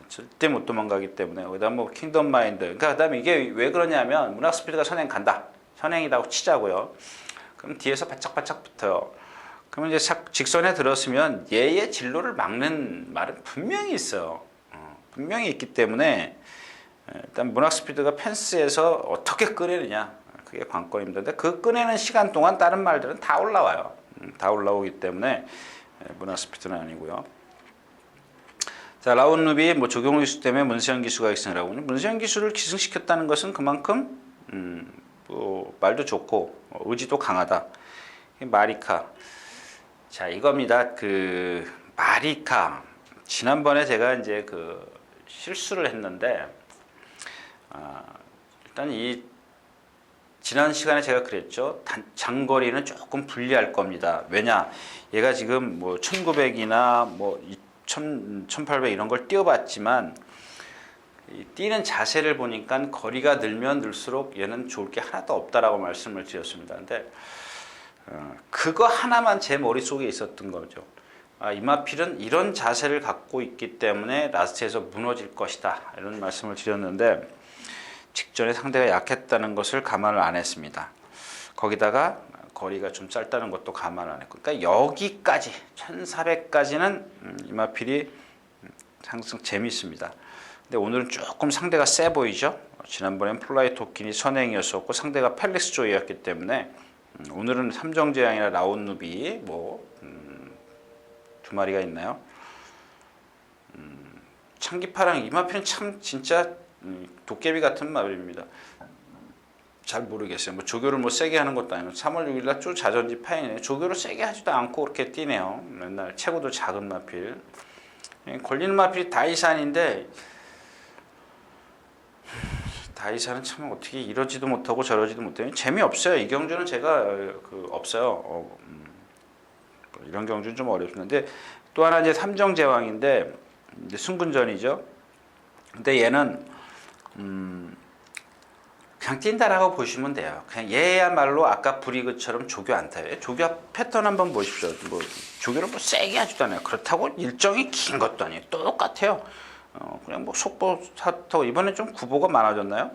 절대 못 도망가기 때문에 그다음 뭐 킹덤 마인드. 그러니까 그다음에 이게 왜 그러냐면 문학 스피드가 선행 간다. 선행이라고 치자고요. 그럼 뒤에서 바짝바짝 붙어요. 그러면 이제 직선에 들었으면 얘의 진로를 막는 말은 분명히 있어요. 분명히 있기 때문에 일단 문학 스피드가 펜스에서 어떻게 꺼내느냐 그게 관건입니다. 근데 그 꺼내는 시간 동안 다른 말들은 다 올라와요. 다 올라오기 때문에 문학 스피드는 아니고요. 자, 라온누비 뭐 조경호 기수 때문에 문세영 기수가 기승을 하고 문세영 기수를 기승시켰다는 것은 그만큼 뭐 말도 좋고 의지도 강하다. 마리카. 자, 이겁니다. 그 마리카. 지난번에 제가 이제 그 실수를 했는데 일단 이 지난 시간에 제가 그랬죠. 장거리는 조금 불리할 겁니다. 왜냐? 얘가 지금 뭐 1900이나 뭐 1800 이런 걸 뛰어봤지만 뛰는 자세를 보니까 거리가 늘면 늘수록 얘는 좋을 게 하나도 없다라고 말씀을 드렸습니다. 근데 그거 하나만 제 머릿속에 있었던 거죠. 이마필은 이런 자세를 갖고 있기 때문에 라스트에서 무너질 것이다. 이런 말씀을 드렸는데 직전에 상대가 약했다는 것을 감안을 안 했습니다. 거기다가 거리가 좀 짧다는 것도 감안 안 했고, 그러니까 여기까지 1400까지는 이마필이 항상 재미있습니다. 근데 오늘은 조금 상대가 세 보이죠. 지난번엔 플라이 토킨이 선행이었었고 상대가 펠릭스 조이였기 때문에 오늘은 삼정제왕이나 라온누비 뭐 두 마리가 있나요? 창기파랑 이마필은 참 진짜 도깨비 같은 마을입니다. 잘 모르겠어요. 뭐 조교를 뭐 세게 하는 것도 아니고 3월 6일 날 쭉 자전지 파이네요. 조교를 세게 하지도 않고 그렇게 뛰네요. 맨날 체구도 작은 마필. 걸리는 마필이 다이산인데 다이산은 참 어떻게 이러지도 못하고 저러지도 못해요. 재미없어요. 이 경주는 제가 없어요. 이런 경주는 좀 어렵는데 또 하나 이제 삼정제왕인데 이제 승군전이죠. 근데 얘는 그냥 뛴다라고 보시면 돼요. 그냥 얘야말로 아까 브리그처럼 조교 안 타요. 조교 패턴 한번 보십시오. 뭐 조교를 뭐 세게 하지도 않아요. 그렇다고 일정이 긴 것도 아니에요. 똑같아요. 그냥 뭐 속보 타고 이번에 좀 구보가 많아졌나요?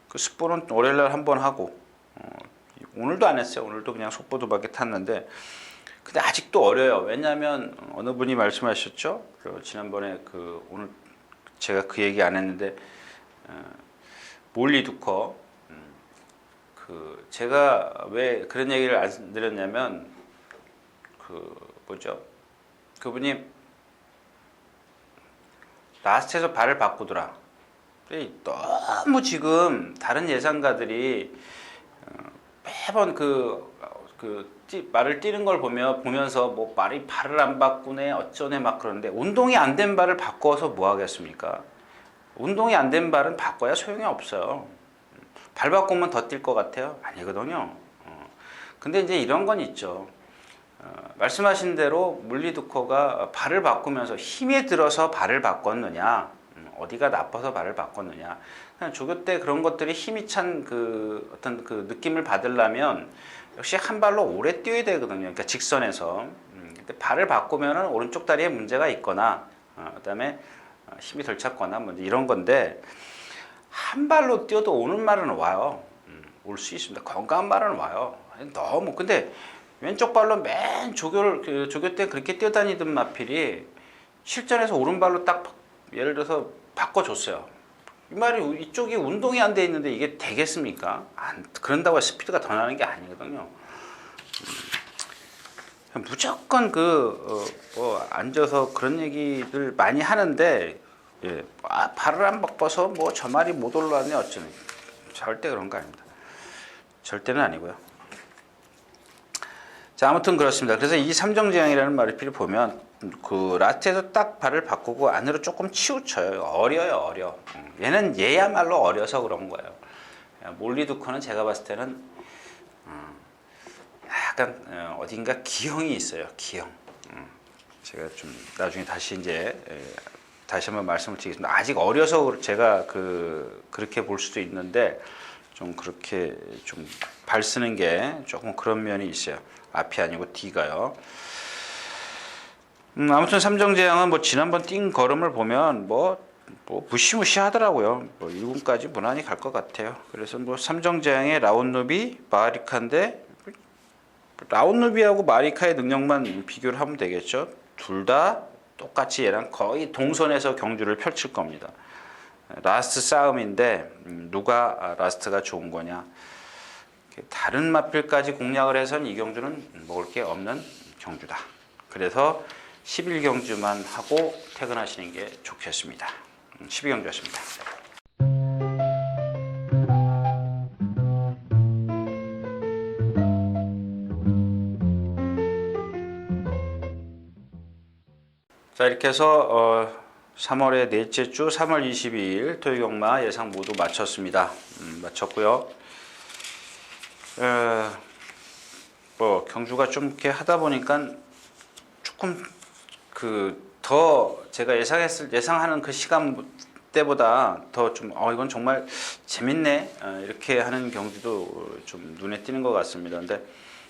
그 스포는 월요일날 한번 하고 오늘도 안 했어요. 오늘도 그냥 속보도밖에 탔는데 근데 아직도 어려요. 왜냐하면 어느 분이 말씀하셨죠. 지난번에 오늘 제가 그 얘기 안 했는데 몰리 두커 제가 왜 그런 얘기를 안 드렸냐면 그분이 라스트에서 발을 바꾸더라. 너무 지금 다른 예상가들이 매번 말을 뛰는 걸 보면서 뭐 발이 발을 안 바꾸네 어쩌네 막 그러는데 운동이 안 된 발을 바꿔서 뭐 하겠습니까? 운동이 안 된 발은 바꿔야 소용이 없어요. 발 바꾸면 더 뛸 것 같아요? 아니거든요. 근데 이제 이런 건 있죠. 말씀하신 대로 물리드코가 발을 바꾸면서 힘에 들어서 발을 바꿨느냐, 어디가 나빠서 발을 바꿨느냐. 그냥 조교 때 그런 것들이 힘이 찬 그 어떤 그 느낌을 받으려면 역시 한 발로 오래 뛰어야 되거든요. 그러니까 직선에서. 근데 발을 바꾸면은 오른쪽 다리에 문제가 있거나, 그다음에 힘이 덜 찼거나 뭐 이런 건데 한 발로 뛰어도 오는 말은 와요. 올 수 있습니다. 건강한 말은 와요. 너무 근데 왼쪽 발로 맨 조교 때 그렇게 뛰어다니던 마필이 실전에서 오른발로 딱 예를 들어서 바꿔줬어요. 이 말이 이쪽이 운동이 안 돼 있는데 이게 되겠습니까? 그런다고 스피드가 더 나는 게 아니거든요. 무조건 뭐 앉아서 그런 얘기들 많이 하는데 발을 안 바꿔서 뭐 저 말이 못 올라왔네 어쩌네. 절대 그런 거 아닙니다. 절대는 아니고요. 자, 아무튼 그렇습니다. 그래서 이 삼정제왕이라는 말을 보면 그 라트에서 딱 발을 바꾸고 안으로 조금 치우쳐요. 어려요. 얘야말로 어려서 그런 거예요. 몰리두코는 제가 봤을 때는 약간 어딘가 기형이 있어요. 기형. 제가 좀 나중에 다시 한번 말씀을 드리겠습니다. 아직 어려서 제가 그렇게 볼 수도 있는데 좀 그렇게 좀 발 쓰는 게 조금 그런 면이 있어요. 앞이 아니고 뒤가요. 아무튼 삼정제왕은 뭐 지난번 뛴 걸음을 보면 뭐 무시무시하더라고요. 뭐 1군까지 무난히 갈 것 같아요. 그래서 뭐 삼정제왕의 라운누비, 마리카인데 라운누비하고 마리카의 능력만 비교를 하면 되겠죠. 둘 다 똑같이 얘랑 거의 동선에서 경주를 펼칠 겁니다. 라스트 싸움인데 누가 라스트가 좋은 거냐. 다른 마필까지 공략을 해서는 이 경주는 먹을 게 없는 경주다. 그래서 11경주만 하고 퇴근하시는 게 좋겠습니다. 12경주였습니다. 자, 이렇게 해서 3월의 넷째 주 3월 22일 토요경마 예상 모두 마쳤습니다. 마쳤고요. 뭐 경주가 좀 이렇게 하다 보니까 조금 더 제가 예상하는 그 시간 때보다 더 좀 이건 정말 재밌네 이렇게 하는 경주도 좀 눈에 띄는 것 같습니다. 근데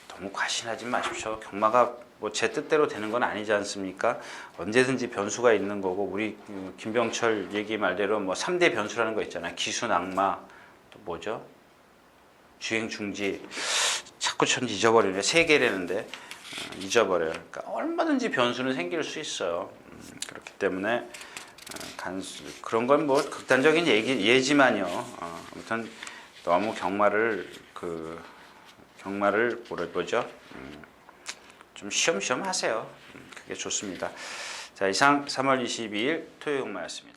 너무 과신하지 마십시오. 경마가 뭐 제 뜻대로 되는 건 아니지 않습니까? 언제든지 변수가 있는 거고 우리 김병철 얘기 말대로 뭐 3대 변수라는 거 있잖아요. 기수, 낙마, 또 뭐죠? 주행, 중지. 자꾸 전 잊어버리네. 3개라는데 잊어버려요. 그러니까 얼마든지 변수는 생길 수 있어요. 그렇기 때문에 그런 건 뭐 극단적인 예지만요. 아무튼 너무 경마를 뭐죠? 좀 쉬엄쉬엄 하세요. 그게 좋습니다. 자, 이상 3월 22일 토요일마였습니다.